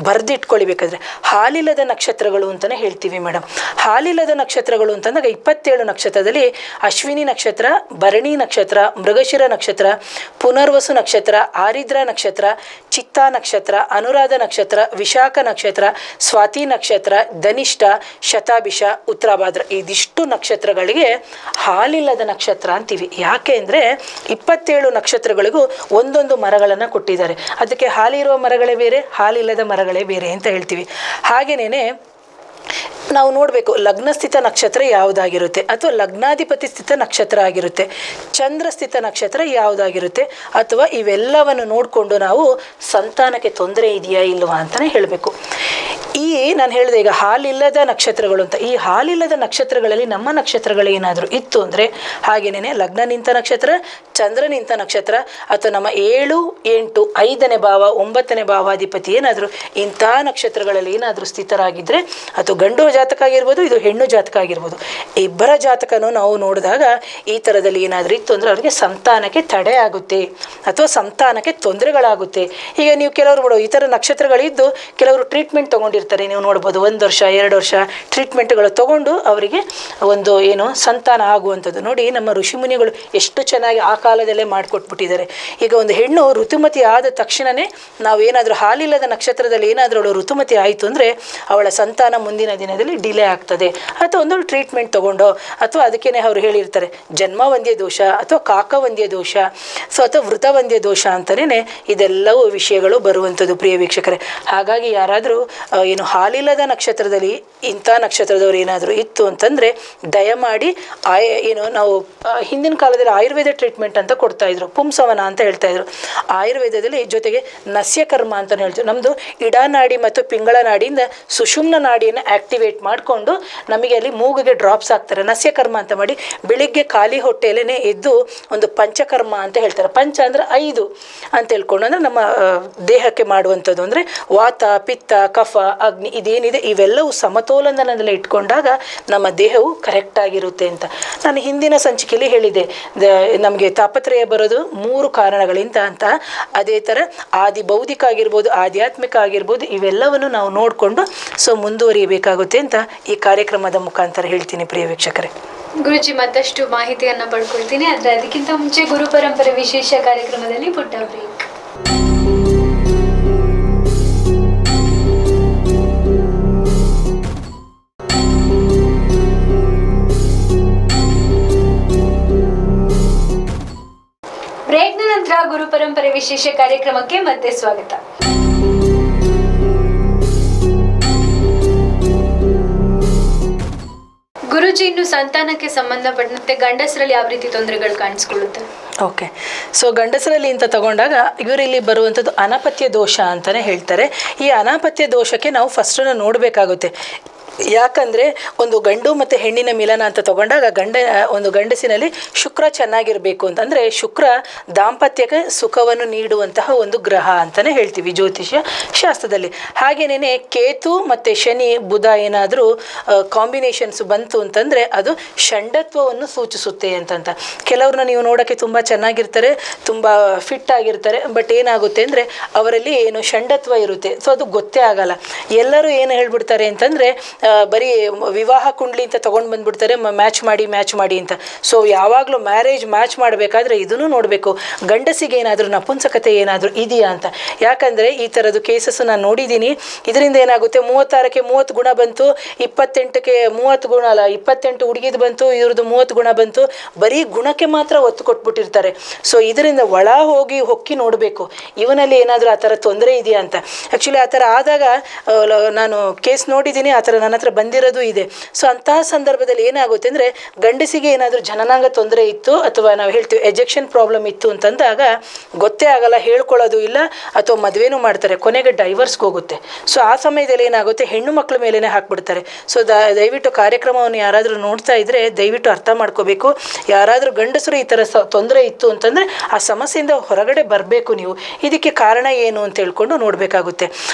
ಬರೆದಿಟ್ಕೊಳ್ಳಿ. ಬೇಕಾದರೆ ಹಾಲಿಲ್ಲದ ನಕ್ಷತ್ರಗಳು ಅಂತಲೇ ಹೇಳ್ತೀವಿ ಮೇಡಮ್. ಹಾಲಿಲ್ಲದ ನಕ್ಷತ್ರಗಳು ಅಂತಂದಾಗ 27 ನಕ್ಷತ್ರದಲ್ಲಿ ಅಶ್ವಿನಿ ನಕ್ಷತ್ರ, ಭರಣಿ ನಕ್ಷತ್ರ, ಮೃಗಶಿರ ನಕ್ಷತ್ರ, ಪುನರ್ವಸು ನಕ್ಷತ್ರ, ಆರಿದ್ರ ನಕ್ಷತ್ರ, ಚಿತ್ತಾ ನಕ್ಷತ್ರ, ಅನುರಾಧ ನಕ್ಷತ್ರ, ವಿಶಾಖ ನಕ್ಷತ್ರ, ಸ್ವಾತಿ ನಕ್ಷತ್ರ, ಧನಿಷ್ಠ, ಶತಾಭಿಷ, ಉತ್ತರಾಭಾದ್ರ, ಇದಿಷ್ಟು ನಕ್ಷತ್ರಗಳಿಗೆ ಹಾಲಿಲ್ಲದ ನಕ್ಷತ್ರ ಅಂತೀವಿ. ಯಾಕೆ ಅಂದರೆ 27 ನಕ್ಷತ್ರಗಳಿಗೂ ಒಂದೊಂದು ಮರಗಳನ್ನು ಕೊಟ್ಟಿದ್ದಾರೆ. ಅದಕ್ಕೆ ಹಾಲಿರುವ ಮರಗಳೇ ಬೇರೆ, ಹಾಲಿಲ್ಲದ ಮರಗಳೇ ಬೇರೆ ಅಂತ ಹೇಳ್ತೀವಿ. ಹಾಗೆಯೇ ನಾವು ನೋಡಬೇಕು ಲಗ್ನಸ್ಥಿತ ನಕ್ಷತ್ರ ಯಾವುದಾಗಿರುತ್ತೆ, ಅಥವಾ ಲಗ್ನಾಧಿಪತಿ ಸ್ಥಿತ ನಕ್ಷತ್ರ ಆಗಿರುತ್ತೆ, ಚಂದ್ರಸ್ಥಿತ ನಕ್ಷತ್ರ ಯಾವುದಾಗಿರುತ್ತೆ, ಅಥವಾ ಇವೆಲ್ಲವನ್ನು ನೋಡಿಕೊಂಡು ನಾವು ಸಂತಾನಕ್ಕೆ ತೊಂದರೆ ಇದೆಯಾ ಇಲ್ವಾ ಅಂತಲೇ ಹೇಳಬೇಕು. ನಾನು ಹೇಳಿದೆ ಈಗ ಹಾಲಿಲ್ಲದ ನಕ್ಷತ್ರಗಳು ಅಂತ. ಈ ಹಾಲಿಲ್ಲದ ನಕ್ಷತ್ರಗಳಲ್ಲಿ ನಮ್ಮ ನಕ್ಷತ್ರಗಳು ಏನಾದರೂ ಇತ್ತು ಅಂದರೆ, ಹಾಗೇನೇ ಲಗ್ನ ನಿಂತ ನಕ್ಷತ್ರ, ಚಂದ್ರ ನಿಂತ ನಕ್ಷತ್ರ, ಅಥವಾ ನಮ್ಮ 7, 8, 5ನೇ ಭಾವ, 9ನೇ ಭಾವಾಧಿಪತಿ ಏನಾದರೂ ಇಂಥ ನಕ್ಷತ್ರಗಳಲ್ಲಿ ಏನಾದರೂ ಸ್ಥಿತರಾಗಿದ್ದರೆ, ಅಥವಾ ಗಂಡು ಜಾತಕ ಆಗಿರ್ಬೋದು, ಇದು ಹೆಣ್ಣು ಜಾತಕ ಆಗಿರ್ಬೋದು, ಇಬ್ಬರ ಜಾತಕನೂ ನಾವು ನೋಡಿದಾಗ ಈ ಥರದಲ್ಲಿ ಏನಾದರೂ ಇತ್ತು ಅಂದರೆ ಅವರಿಗೆ ಸಂತಾನಕ್ಕೆ ತಡೆ ಆಗುತ್ತೆ ಅಥವಾ ಸಂತಾನಕ್ಕೆ ತೊಂದರೆಗಳಾಗುತ್ತೆ. ಈಗ ನೀವು ಕೆಲವರು ಈ ಥರ ನಕ್ಷತ್ರಗಳಿದ್ದು ಕೆಲವರು ಟ್ರೀಟ್ಮೆಂಟ್ ತೊಗೊಂಡಿರ್ತಾರೆ, ನೀವು ನೋಡ್ಬೋದು 1 ವರ್ಷ 2 ವರ್ಷ ಟ್ರೀಟ್ಮೆಂಟ್ಗಳು ತೊಗೊಂಡು ಅವರಿಗೆ ಒಂದು ಸಂತಾನ ಆಗುವಂಥದ್ದು. ನೋಡಿ, ನಮ್ಮ ಋಷಿಮುನಿಗಳು ಎಷ್ಟು ಚೆನ್ನಾಗಿ ಆ ಕಾಲದಲ್ಲೇ ಮಾಡಿಕೊಟ್ಬಿಟ್ಟಿದ್ದಾರೆ. ಈಗ ಒಂದು ಹೆಣ್ಣು ಋತುಮತಿ ಆದ ತಕ್ಷಣವೇ ನಾವೇನಾದರೂ ಹಾಲಿಲ್ಲದ ನಕ್ಷತ್ರದಲ್ಲಿ ಏನಾದರೂ ಅವಳು ಋತುಮತಿ ಆಯಿತು ಅಂದರೆ ಅವಳ ಸಂತಾನ ಮುಂದಿನ ದಿನದಲ್ಲಿ ಡಿಲೇ ಆಗ್ತದೆ. ಅಥವಾ ಒಂದು ಟ್ರೀಟ್ಮೆಂಟ್ ತೊಗೊಂಡೋ, ಅಥವಾ ಅದಕ್ಕೇ ಅವರು ಹೇಳಿರ್ತಾರೆ ಜನ್ಮವಂದ್ಯ ದೋಷ ಅಥವಾ ಕಾಕವಂದ್ಯ ದೋಷ, ಅಥವಾ ವೃತವಂದ್ಯ ದೋಷ ಅಂತಲೇ ಇದೆಲ್ಲವೂ ವಿಷಯಗಳು ಬರುವಂಥದ್ದು ಪ್ರಿಯ ವೀಕ್ಷಕರೇ. ಹಾಗಾಗಿ ಯಾರಾದರೂ ಹಾಲಿಲ್ಲದ ನಕ್ಷತ್ರದಲ್ಲಿ ಇಂಥ ನಕ್ಷತ್ರದವ್ರು ಏನಾದರೂ ಇತ್ತು ಅಂತಂದರೆ ದಯಮಾಡಿ ನಾವು ಹಿಂದಿನ ಕಾಲದಲ್ಲಿ ಆಯುರ್ವೇದ ಟ್ರೀಟ್ಮೆಂಟ್ ಅಂತ ಕೊಡ್ತಾಯಿದ್ರು, ಪುಂಸವನ ಅಂತ ಹೇಳ್ತಾಯಿದ್ರು. ಆಯುರ್ವೇದದಲ್ಲಿ ಜೊತೆಗೆ ನಸ್ಯಕರ್ಮ ಅಂತ ಹೇಳ್ತೀವಿ. ನಮ್ಮದು ಇಡಾನಾಡಿ ಮತ್ತು ಪಿಂಗಳ ನಾಡಿಯಿಂದ ಸುಷುಮ್ನ ನಾಡಿಯನ್ನು ಆ್ಯಕ್ಟಿವೇಟ್ ಮಾಡಿಕೊಂಡು ನಮಗೆ ಅಲ್ಲಿ ಮೂಗಿಗೆ ಡ್ರಾಪ್ಸ್ ಹಾಕ್ತಾರೆ. ನಸ್ಯಕರ್ಮ ಅಂತ ಮಾಡಿ ಬೆಳಿಗ್ಗೆ ಖಾಲಿ ಹೊಟ್ಟೆಯಲ್ಲೇ ಎದ್ದು ಒಂದು ಪಂಚಕರ್ಮ ಅಂತ ಹೇಳ್ತಾರೆ. ಪಂಚ ಅಂದರೆ 5 ಅಂತ ಹೇಳ್ಕೊಂಡು, ಅಂದರೆ ನಮ್ಮ ದೇಹಕ್ಕೆ ಮಾಡುವಂಥದ್ದು, ಅಂದರೆ ವಾತ, ಪಿತ್ತ, ಕಫ, ಅಗ್ನಿ ಇದೇನಿದೆ ಇವೆಲ್ಲವೂ ಸಮತೋಲನದಲ್ಲಿ ಇಟ್ಕೊಂಡಾಗ ನಮ್ಮ ದೇಹವು ಕರೆಕ್ಟಾಗಿರುತ್ತೆ ಅಂತ. ನಾನು ಹಿಂದಿನ ಸಂಚಿಕೆಯಲ್ಲಿ ಹೇಳಿದೆ, ನಮಗೆ ತಾಪತ್ರಯ ಬರೋದು 3 ಕಾರಣಗಳಿಂದ ಅಂತ. ಅದೇ ಥರ ಆದಿ ಬೌದ್ಧಿಕ ಆಗಿರ್ಬೋದು, ಆಧ್ಯಾತ್ಮಿಕ ಆಗಿರ್ಬೋದು, ಇವೆಲ್ಲವನ್ನು ನಾವು ನೋಡಿಕೊಂಡು ಮುಂದುವರಿಯಬೇಕಾಗುತ್ತೆ ಅಂತ ಈ ಕಾರ್ಯಕ್ರಮದ ಮುಖಾಂತರ ಹೇಳ್ತೀನಿ ಪ್ರಿಯ ವೀಕ್ಷಕರೇ. ಗುರುಜಿ, ಮತ್ತಷ್ಟು ಮಾಹಿತಿಯನ್ನು ಪಡ್ಕೊಳ್ತೀನಿ. ಆದರೆ ಅದಕ್ಕಿಂತ ಮುಂಚೆ ಗುರು ಪರಂಪರೆ ವಿಶೇಷ ಕಾರ್ಯಕ್ರಮದಲ್ಲಿ ಪುಟ್ಟ ಬ್ರೇಕ್. ಬ್ರೇಕ್ನ ನಂತರ ಗುರು ಪರಂಪರೆ ವಿಶೇಷ ಕಾರ್ಯಕ್ರಮಕ್ಕೆ ಮತ್ತೆ ಸ್ವಾಗತ. ಗುರುಜಿ, ಇನ್ನು ಸಂತಾನಕ್ಕೆ ಸಂಬಂಧಪಟ್ಟಂತೆ ಗಂಡಸರಲ್ಲಿ ಯಾವ ರೀತಿ ತೊಂದರೆಗಳು ಕಾಣಿಸ್ಕೊಳ್ಳುತ್ತೆ? ಓಕೆ, ಗಂಡಸರಲ್ಲಿ ಅಂತ ತಗೊಂಡಾಗ ಇವರಲ್ಲಿ ಬರುವಂಥದ್ದು ಅನಾಪತ್ಯ ದೋಷ ಅಂತಲೇ ಹೇಳ್ತಾರೆ. ಈ ಅನಾಪತ್ಯ ದೋಷಕ್ಕೆ ನಾವು ಫಸ್ಟನ್ನು ನೋಡಬೇಕಾಗುತ್ತೆ. ಯಾಕಂದರೆ ಒಂದು ಗಂಡು ಮತ್ತು ಹೆಣ್ಣಿನ ಮಿಲನ ಅಂತ ತಗೊಂಡಾಗ ಒಂದು ಗಂಡಸಿನಲ್ಲಿ ಶುಕ್ರ ಚೆನ್ನಾಗಿರಬೇಕು ಅಂತಂದರೆ, ಶುಕ್ರ ದಾಂಪತ್ಯಕ್ಕೆ ಸುಖವನ್ನು ನೀಡುವಂತಹ ಒಂದು ಗ್ರಹ ಅಂತಲೇ ಹೇಳ್ತೀವಿ ಜ್ಯೋತಿಷ್ಯ ಶಾಸ್ತ್ರದಲ್ಲಿ. ಹಾಗೆಯೇ ಕೇತು ಮತ್ತು ಶನಿ ಬುಧ ಏನಾದರೂ ಕಾಂಬಿನೇಷನ್ಸ್ ಬಂತು ಅಂತಂದರೆ ಅದು ಷಂಡತ್ವವನ್ನು ಸೂಚಿಸುತ್ತೆ ಅಂತಂತ. ಕೆಲವ್ರನ್ನ ನೀವು ನೋಡೋಕ್ಕೆ ತುಂಬ ಚೆನ್ನಾಗಿರ್ತಾರೆ, ತುಂಬ ಫಿಟ್ ಆಗಿರ್ತಾರೆ, ಬಟ್ ಏನಾಗುತ್ತೆ ಅಂದರೆ ಅವರಲ್ಲಿ ಷಂಡತ್ವ ಇರುತ್ತೆ. ಅದು ಗೊತ್ತೇ ಆಗಲ್ಲ. ಎಲ್ಲರೂ ಏನು ಹೇಳ್ಬಿಡ್ತಾರೆ ಅಂತಂದರೆ ಬರೀ ವಿವಾಹ ಕುಂಡ್ಲಿ ಅಂತ ತೊಗೊಂಡು ಬಂದುಬಿಡ್ತಾರೆ, ಮ್ಯಾಚ್ ಮಾಡಿ ಅಂತ. ಯಾವಾಗಲೂ ಮ್ಯಾರೇಜ್ ಮ್ಯಾಚ್ ಮಾಡಬೇಕಾದ್ರೆ ಇದನ್ನು ನೋಡಬೇಕು, ಗಂಡಸಿಗೆ ಏನಾದರೂ ನಪುಂಸಕತೆ ಏನಾದರೂ ಇದೆಯಾ ಅಂತ. ಯಾಕಂದರೆ ಈ ಥರದ್ದು ಕೇಸಸ್ ನಾನು ನೋಡಿದ್ದೀನಿ. ಇದರಿಂದ ಏನಾಗುತ್ತೆ, 36ಕ್ಕೆ 30 ಗುಣ ಬಂತು, 28ಕ್ಕೆ 30 ಗುಣ ಅಲ್ಲ, 28 ಹುಡುಗಿದು ಬಂತು, ಇವ್ರದ್ದು 30 ಗುಣ ಬಂತು, ಬರೀ ಗುಣಕ್ಕೆ ಮಾತ್ರ ಒತ್ತು ಕೊಟ್ಬಿಟ್ಟಿರ್ತಾರೆ. ಇದರಿಂದ ಒಳ ಹೋಗಿ ಹೊಕ್ಕಿ ನೋಡಬೇಕು ಇವನಲ್ಲಿ ಏನಾದರೂ ಆ ಥರ ತೊಂದರೆ ಇದೆಯಾ ಅಂತ. ಆ್ಯಕ್ಚುಲಿ ಆ ಥರ ಆದಾಗ ನಾನು ಕೇಸ್ ನೋಡಿದ್ದೀನಿ, ಆ ಥರ ನನ್ನ ಹತ್ರ ಬಂದಿರೋದು ಇದೆ. ಅಂತಹ ಸಂದರ್ಭದಲ್ಲಿ ಏನಾಗುತ್ತೆ ಅಂದರೆ ಗಂಡಸಿಗೆ ಏನಾದರೂ ಜನನಾಂಗ ತೊಂದರೆ ಇತ್ತು ಅಥವಾ ನಾವು ಹೇಳ್ತೀವಿ ಎಜೆಕ್ಷನ್ ಪ್ರಾಬ್ಲಮ್ ಇತ್ತು ಅಂತಂದಾಗ ಗೊತ್ತೇ ಆಗಲ್ಲ, ಹೇಳ್ಕೊಳ್ಳೋದು ಇಲ್ಲ, ಅಥವಾ ಮದುವೆನೂ ಮಾಡ್ತಾರೆ, ಕೊನೆಗೆ ಡೈವರ್ಸ್ಗೆ ಹೋಗುತ್ತೆ. ಆ ಸಮಯದಲ್ಲಿ ಏನಾಗುತ್ತೆ, ಹೆಣ್ಣು ಮಕ್ಕಳ ಮೇಲೇ ಹಾಕ್ಬಿಡ್ತಾರೆ. ದಯವಿಟ್ಟು ಕಾರ್ಯಕ್ರಮವನ್ನು ಯಾರಾದರೂ ನೋಡ್ತಾ ಇದ್ದರೆ ದಯವಿಟ್ಟು ಅರ್ಥ ಮಾಡ್ಕೋಬೇಕು. ಯಾರಾದರೂ ಗಂಡಸರು ಈ ಥರ ತೊಂದರೆ ಇತ್ತು ಅಂತಂದರೆ ಆ ಸಮಸ್ಯೆಯಿಂದ ಹೊರಗಡೆ ಬರಬೇಕು. ನೀವು ಇದಕ್ಕೆ ಕಾರಣ ಏನು ಅಂತ ಹೇಳ್ಕೊಂಡು ನೋಡಬೇಕಾಗುತ್ತೆ.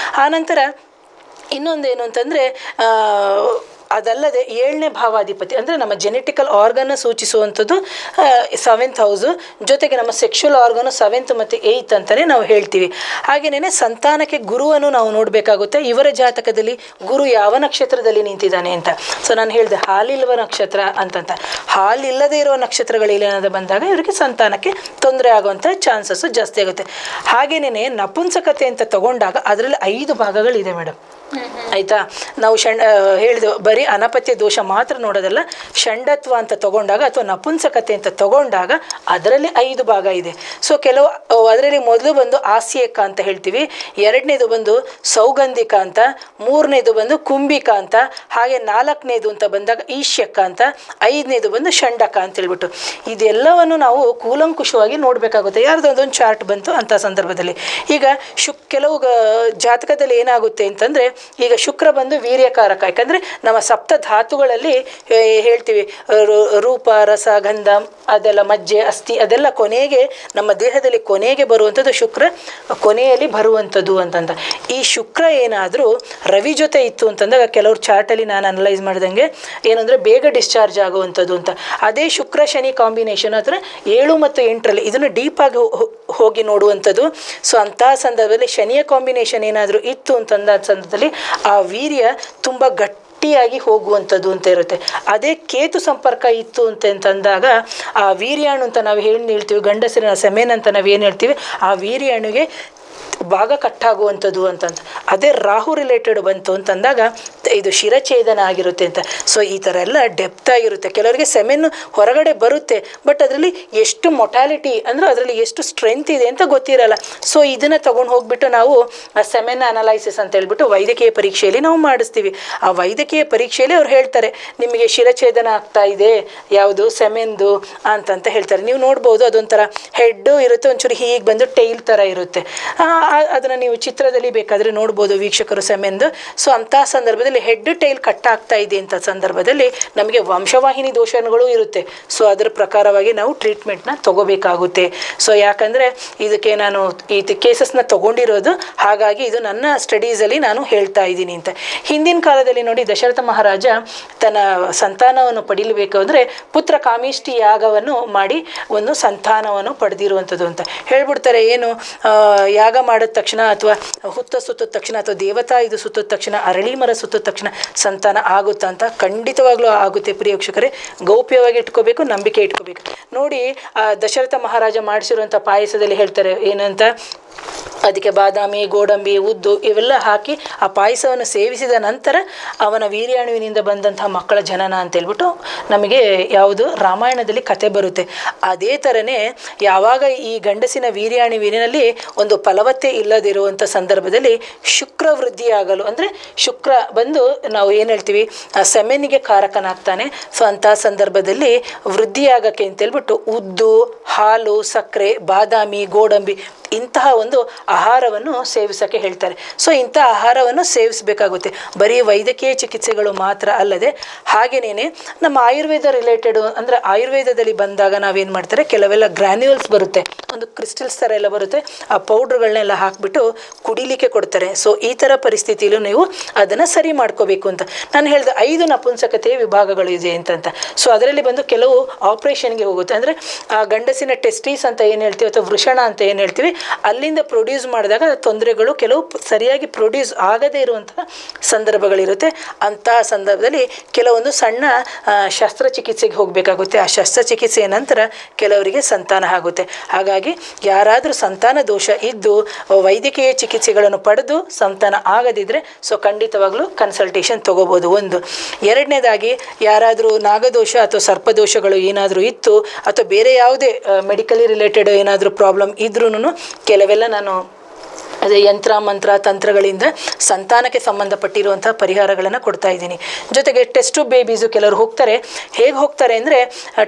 ಆನಂತರ ಇನ್ನೊಂದೇನು ಅಂತಂದರೆ, ಅದಲ್ಲದೆ 7ನೇ ಭಾವಾಧಿಪತಿ ಅಂದರೆ ನಮ್ಮ ಜೆನೆಟಿಕಲ್ ಆರ್ಗನ್ನ ಸೂಚಿಸುವಂಥದ್ದು 7th ಹೌಸು, ಜೊತೆಗೆ ನಮ್ಮ ಸೆಕ್ಷುವಲ್ ಆರ್ಗನು 7th ಮತ್ತು 8th ಅಂತಲೇ ನಾವು ಹೇಳ್ತೀವಿ. ಹಾಗೆಯೇ ಸಂತಾನಕ್ಕೆ ಗುರುವನ್ನು ನಾವು ನೋಡಬೇಕಾಗುತ್ತೆ. ಇವರ ಜಾತಕದಲ್ಲಿ ಗುರು ಯಾವ ನಕ್ಷತ್ರದಲ್ಲಿ ನಿಂತಿದ್ದಾನೆ ಅಂತ. ನಾನು ಹೇಳಿದೆ ಹಾಲಿಲ್ಲವ ನಕ್ಷತ್ರ ಅಂತಂತ. ಹಾಲಿಲ್ಲದೆ ಇರುವ ನಕ್ಷತ್ರಗಳೇನಾದರೂ ಬಂದಾಗ ಇವರಿಗೆ ಸಂತಾನಕ್ಕೆ ತೊಂದರೆ ಆಗುವಂಥ ಚಾನ್ಸಸ್ಸು ಜಾಸ್ತಿ ಆಗುತ್ತೆ. ಹಾಗೆಯೇ ನಪುಂಸಕತೆ ಅಂತ ತಗೊಂಡಾಗ ಅದರಲ್ಲಿ 5 ಭಾಗಗಳಿದೆ ಮೇಡಮ್. ಆಯಿತಾ, ನಾವು ಹೇಳಿದೆವು ಬರೀ ಬರೀ ಅನಪತ್ಯ ದೋಷ ಮಾತ್ರ ನೋಡೋದಲ್ಲ, ಷಂಡತ್ವ ಅಂತ ತಗೊಂಡಾಗ ಅಥವಾ ನಪುಂಸಕತೆ ಅಂತ ತಗೊಂಡಾಗ ಅದರಲ್ಲಿ 5 ಭಾಗ ಇದೆ. ಸೊ ಕೆಲವು ಅದರಲ್ಲಿ ಮೊದಲು ಬಂದು ಆಸ್ಯಕ ಅಂತ ಹೇಳ್ತೀವಿ, ಎರಡನೇದು ಬಂದು ಸೌಗಂಧಿಕ ಅಂತ, ಮೂರನೇದು ಬಂದು ಕುಂಭಿಕ ಅಂತ, ಹಾಗೆ 4ನೇದು ಅಂತ ಬಂದಾಗ ಈಶ್ಯಕ ಅಂತ, 5ನೇದು ಬಂದು ಷಂಡಕ ಅಂತ ಹೇಳ್ಬಿಟ್ಟು ಇದೆಲ್ಲವನ್ನು ನಾವು ಕೂಲಂಕುಷವಾಗಿ ನೋಡಬೇಕಾಗುತ್ತೆ. ಯಾರ್ದೊಂದೊಂದು ಚಾರ್ಟ್ ಬಂತು ಅಂತ ಸಂದರ್ಭದಲ್ಲಿ. ಈಗ ಕೆಲವು ಜಾತಕದಲ್ಲಿ ಏನಾಗುತ್ತೆ ಅಂತಂದರೆ, ಈಗ ಶುಕ್ರ ಬಂದು ವೀರ್ಯಕಾರಕ. ಯಾಕಂದರೆ ನಮ್ಮ ಸಪ್ತ ಧಾತುಗಳಲ್ಲಿ ಹೇಳ್ತೀವಿ ರೂಪ, ರಸ, ಗಂಧ, ಅದೆಲ್ಲ ಮಜ್ಜೆ, ಅಸ್ಥಿ ಅದೆಲ್ಲ ಕೊನೆಗೆ ನಮ್ಮ ದೇಹದಲ್ಲಿ ಕೊನೆಗೆ ಬರುವಂಥದ್ದು ಶುಕ್ರ ಕೊನೆಯಲ್ಲಿ ಬರುವಂಥದ್ದು ಅಂತಂದ. ಈ ಶುಕ್ರ ಏನಾದರೂ ರವಿ ಜೊತೆ ಇತ್ತು ಅಂತಂದಾಗ ಕೆಲವ್ರು ಚಾರ್ಟಲ್ಲಿ ನಾನು ಅನಲೈಸ್ ಮಾಡಿದಂಗೆ ಏನಂದರೆ ಬೇಗ ಡಿಸ್ಚಾರ್ಜ್ ಆಗುವಂಥದ್ದು ಅಂತ. ಅದೇ ಶುಕ್ರ ಶನಿ ಕಾಂಬಿನೇಷನ್ ಹತ್ರ 7 ಮತ್ತು 8ರಲ್ಲಿ ಇದನ್ನು ಡೀಪಾಗಿ ಹೋಗಿ ನೋಡುವಂಥದ್ದು. ಸೊ ಅಂತಹ ಸಂದರ್ಭದಲ್ಲಿ ಶನಿಯ ಕಾಂಬಿನೇಷನ್ ಏನಾದರೂ ಇತ್ತು ಅಂತಂದ ಸಂದರ್ಭದಲ್ಲಿ ಆ ವೀರ್ಯ ತುಂಬ ಗಟ್ಟಿಯಾಗಿ ಹೋಗುವಂಥದ್ದು ಅಂತ ಇರುತ್ತೆ. ಅದೇ ಕೇತು ಸಂಪರ್ಕ ಇತ್ತು ಅಂತಂದಾಗ ಆ ವೀರ್ಯಾಣು ಅಂತ ನಾವು ಹೇಳ್ತೀವಿ, ಗಂಡಸರಿನ ಸೆಮೆನ್ ಅಂತ ನಾವು ಏನು ಹೇಳ್ತೀವಿ, ಆ ವೀರ್ಯಾಣುಗೆ ಭಾಗ ಕಟ್ಟಾಗುವಂಥದ್ದು ಅಂತಂತ. ಅದೇ ರಾಹು ರಿಲೇಟೆಡ್ ಬಂತು ಅಂತಂದಾಗ ಇದು ಶಿರಛೇದನ ಆಗಿರುತ್ತೆ ಅಂತ. ಸೊ ಈ ಥರ ಎಲ್ಲ ಡೆಪ್ತ್ ಆಗಿರುತ್ತೆ. ಕೆಲವರಿಗೆ ಸೆಮೆನ್ ಹೊರಗಡೆ ಬರುತ್ತೆ, ಬಟ್ ಅದರಲ್ಲಿ ಎಷ್ಟು ಮೊಟಾಲಿಟಿ ಅಂದರೆ ಅದರಲ್ಲಿ ಎಷ್ಟು ಸ್ಟ್ರೆಂತ್ ಇದೆ ಅಂತ ಗೊತ್ತಿರಲ್ಲ. ಸೊ ಇದನ್ನು ತೊಗೊಂಡು ಹೋಗ್ಬಿಟ್ಟು ನಾವು ಸೆಮೆನ್ ಅನಲೈಸಿಸ್ ಅಂತ ಹೇಳ್ಬಿಟ್ಟು ವೈದ್ಯಕೀಯ ಪರೀಕ್ಷೆಯಲ್ಲಿ ನಾವು ಮಾಡಿಸ್ತೀವಿ. ಆ ವೈದ್ಯಕೀಯ ಪರೀಕ್ಷೆಯಲ್ಲಿ ಅವ್ರು ಹೇಳ್ತಾರೆ ನಿಮಗೆ ಶಿರಛೇದನ ಆಗ್ತಾ ಇದೆ ಯಾವುದು ಸೆಮೆನ್ದು ಅಂತ ಹೇಳ್ತಾರೆ. ನೀವು ನೋಡ್ಬೋದು ಅದೊಂಥರ ಹೆಡ್ಡು ಇರುತ್ತೆ, ಒಂಚೂರು ಹೀಗೆ ಬಂದು ಟೈಲ್ ಥರ ಇರುತ್ತೆ. ಅದನ್ನು ನೀವು ಚಿತ್ರದಲ್ಲಿ ಬೇಕಾದರೆ ನೋಡ್ಬೋದು ವೀಕ್ಷಕರು ಸೆಮೆನ್ದು. ಸೊ ಅಂತಹ ಸಂದರ್ಭದಲ್ಲಿ ಹೆಡ್ ಟೈಲ್ ಕಟ್ಟಾಗ್ತಾ ಇದೆ ಅಂತ ಸಂದರ್ಭದಲ್ಲಿ ನಮಗೆ ವಂಶವಾಹಿನಿ ದೋಷಗಳು ಇರುತ್ತೆ. ಸೊ ಅದರ ಪ್ರಕಾರವಾಗಿ ನಾವು ಟ್ರೀಟ್ಮೆಂಟ್ನ ತಗೋಬೇಕಾಗುತ್ತೆ. ಸೊ ಯಾಕಂದರೆ ಇದಕ್ಕೆ ನಾನು ಇದು ಕೇಸಸ್ನ ತಗೊಂಡಿರೋದು, ಹಾಗಾಗಿ ಇದು ನನ್ನ ಸ್ಟಡೀಸಲ್ಲಿ ನಾನು ಹೇಳ್ತಾ ಇದ್ದೀನಿ ಅಂತ. ಹಿಂದಿನ ಕಾಲದಲ್ಲಿ ನೋಡಿ ದಶರಥ ಮಹಾರಾಜ ತನ್ನ ಸಂತಾನವನ್ನು ಪಡೀಬೇಕು ಅಂದರೆ ಪುತ್ರ ಕಾಮಿಷ್ಟಿ ಯಾಗವನ್ನು ಮಾಡಿ ಒಂದು ಸಂತಾನವನ್ನು ಪಡೆದಿರುವಂಥದ್ದು ಅಂತ ಹೇಳ್ಬಿಡ್ತಾರೆ. ಏನು ಯಾಗ ಮಾಡಿದ ತಕ್ಷಣ ಅಥವಾ ಹುತ್ತ ಸುತ್ತಿದ ತಕ್ಷಣ ಅಥವಾ ದೇವತಾ ಇದು ಸುತ್ತಿದ ತಕ್ಷಣ, ಅರಳಿ ಮರ ಸುತ್ತಿದ ತಕ್ಷಣ ಸಂತಾನ ಆಗುತ್ತಾ ಅಂತ. ಖಂಡಿತವಾಗ್ಲೂ ಆಗುತ್ತೆ ಪ್ರಿಯ ವೀಕ್ಷಕರೇ. ಗೌಪ್ಯವಾಗಿ ಇಟ್ಕೋಬೇಕು, ನಂಬಿಕೆ ಇಟ್ಕೋಬೇಕು. ನೋಡಿ ದಶರಥ ಮಹಾರಾಜ ಮಾಡಿಸಿರುವಂಥ ಪಾಯಸದಲ್ಲಿ ಹೇಳ್ತಾರೆ ಏನಂತ, ಅದಕ್ಕೆ ಬಾದಾಮಿ, ಗೋಡಂಬಿ, ಉದ್ದು ಇವೆಲ್ಲ ಹಾಕಿ ಆ ಪಾಯಸವನ್ನು ಸೇವಿಸಿದ ನಂತರ ಅವನ ವೀರ್ಯಾಣುವಿನಿಂದ ಬಂದಂತಹ ಮಕ್ಕಳ ಜನನ ಅಂತೇಳ್ಬಿಟ್ಟು ನಮಗೆ ಯಾವುದು ರಾಮಾಯಣದಲ್ಲಿ ಕತೆ ಬರುತ್ತೆ. ಅದೇ ಥರನೇ ಯಾವಾಗ ಈ ಗಂಡಸಿನ ವೀರ್ಯಾಣುವಿನಲ್ಲಿ ಒಂದು ಫಲವತ್ತೆ ಇಲ್ಲದಿರುವಂಥ ಸಂದರ್ಭದಲ್ಲಿ ಶುಕ್ರ ವೃದ್ಧಿಯಾಗಲು ಅಂದರೆ ಶುಕ್ರ ಬಂದು ನಾವು ಏನು ಹೇಳ್ತೀವಿ ಸೆಮೆನ್ನಿಗೆ ಕಾರಕನಾಗ್ತಾನೆ. ಸೊ ಅಂತಹ ಸಂದರ್ಭದಲ್ಲಿ ವೃದ್ಧಿಯಾಗಕ್ಕೆ ಅಂತೇಳ್ಬಿಟ್ಟು ಉದ್ದು, ಹಾಲು, ಸಕ್ಕರೆ, ಬಾದಾಮಿ, ಗೋಡಂಬಿ ಇಂತಹ ಒಂದು ಆಹಾರವನ್ನು ಸೇವಿಸೋಕ್ಕೆ ಹೇಳ್ತಾರೆ. ಸೊ ಇಂಥ ಆಹಾರವನ್ನು ಸೇವಿಸಬೇಕಾಗುತ್ತೆ. ಬರೀ ವೈದ್ಯಕೀಯ ಚಿಕಿತ್ಸೆಗಳು ಮಾತ್ರ ಅಲ್ಲದೆ ಹಾಗೇನೇ ನಮ್ಮ ಆಯುರ್ವೇದ ರಿಲೇಟೆಡು ಅಂದರೆ ಆಯುರ್ವೇದದಲ್ಲಿ ಬಂದಾಗ ನಾವೇನು ಮಾಡ್ತಾರೆ, ಕೆಲವೆಲ್ಲ ಗ್ರ್ಯಾನ್ಯೂಲ್ಸ್ ಬರುತ್ತೆ, ಒಂದು ಕ್ರಿಸ್ಟಲ್ಸ್ ಥರ ಎಲ್ಲ ಬರುತ್ತೆ, ಆ ಪೌಡ್ರ್ಗಳನ್ನೆಲ್ಲ ಹಾಕಿಬಿಟ್ಟು ಕುಡಿಲಿಕ್ಕೆ ಕೊಡ್ತಾರೆ. ಸೊ ಈ ಥರ ಪರಿಸ್ಥಿತಿಯಲ್ಲೂ ನೀವು ಅದನ್ನು ಸರಿ ಮಾಡ್ಕೋಬೇಕು ಅಂತ ನಾನು ಹೇಳಿದೆ. 5 ನಪುಂಸಕತೆಯ ವಿಭಾಗಗಳು ಇದೆ ಅಂತಂತ. ಸೊ ಅದರಲ್ಲಿ ಬಂದು ಕೆಲವು ಆಪ್ರೇಷನ್ಗೆ ಹೋಗುತ್ತೆ. ಅಂದರೆ ಆ ಗಂಡಸಿನ ಟೆಸ್ಟೀಸ್ ಅಂತ ಏನು ಹೇಳ್ತೀವಿ ಅಥವಾ ವೃಷಣ ಅಂತ ಏನು ಹೇಳ್ತೀವಿ, ಅಲ್ಲಿಂದ ಪ್ರೊಡ್ಯೂಸ್ ಮಾಡಿದಾಗ ತೊಂದರೆಗಳು ಕೆಲವು ಸರಿಯಾಗಿ ಪ್ರೊಡ್ಯೂಸ್ ಆಗದೇ ಇರುವಂತಹ ಸಂದರ್ಭಗಳಿರುತ್ತೆ. ಅಂತಹ ಸಂದರ್ಭದಲ್ಲಿ ಕೆಲವೊಂದು ಸಣ್ಣ ಶಸ್ತ್ರಚಿಕಿತ್ಸೆಗೆ ಹೋಗಬೇಕಾಗುತ್ತೆ. ಆ ಶಸ್ತ್ರಚಿಕಿತ್ಸೆಯ ನಂತರ ಕೆಲವರಿಗೆ ಸಂತಾನ ಆಗುತ್ತೆ. ಹಾಗಾಗಿ ಯಾರಾದರೂ ಸಂತಾನ ದೋಷ ಇದ್ದು ವೈದ್ಯಕೀಯ ಚಿಕಿತ್ಸೆಗಳನ್ನು ಪಡೆದು ಸಂತಾನ ಆಗದಿದ್ದರೆ ಸೊ ಖಂಡಿತವಾಗ್ಲೂ ಕನ್ಸಲ್ಟೇಷನ್ ತಗೋಬೋದು. ಒಂದು. ಎರಡನೇದಾಗಿ ಯಾರಾದರೂ ನಾಗದೋಷ ಅಥವಾ ಸರ್ಪದೋಷಗಳು ಏನಾದರೂ ಇತ್ತು ಅಥವಾ ಬೇರೆ ಯಾವುದೇ ಮೆಡಿಕಲಿ ರಿಲೇಟೆಡ್ ಏನಾದರೂ ಪ್ರಾಬ್ಲಮ್ ಇದ್ರೂ ಕೆಲವೆಲ್ಲ ನಾನು ಅದೇ ಯಂತ್ರ ಮಂತ್ರ ತಂತ್ರಗಳಿಂದ ಸಂತಾನಕ್ಕೆ ಸಂಬಂಧಪಟ್ಟಿರುವಂಥ ಪರಿಹಾರಗಳನ್ನು ಕೊಡ್ತಾ ಇದ್ದೀನಿ. ಜೊತೆಗೆ ಟೆಸ್ಟು ಬೇಬೀಸು ಕೆಲವರು ಹೋಗ್ತಾರೆ. ಹೇಗೆ ಹೋಗ್ತಾರೆ ಅಂದರೆ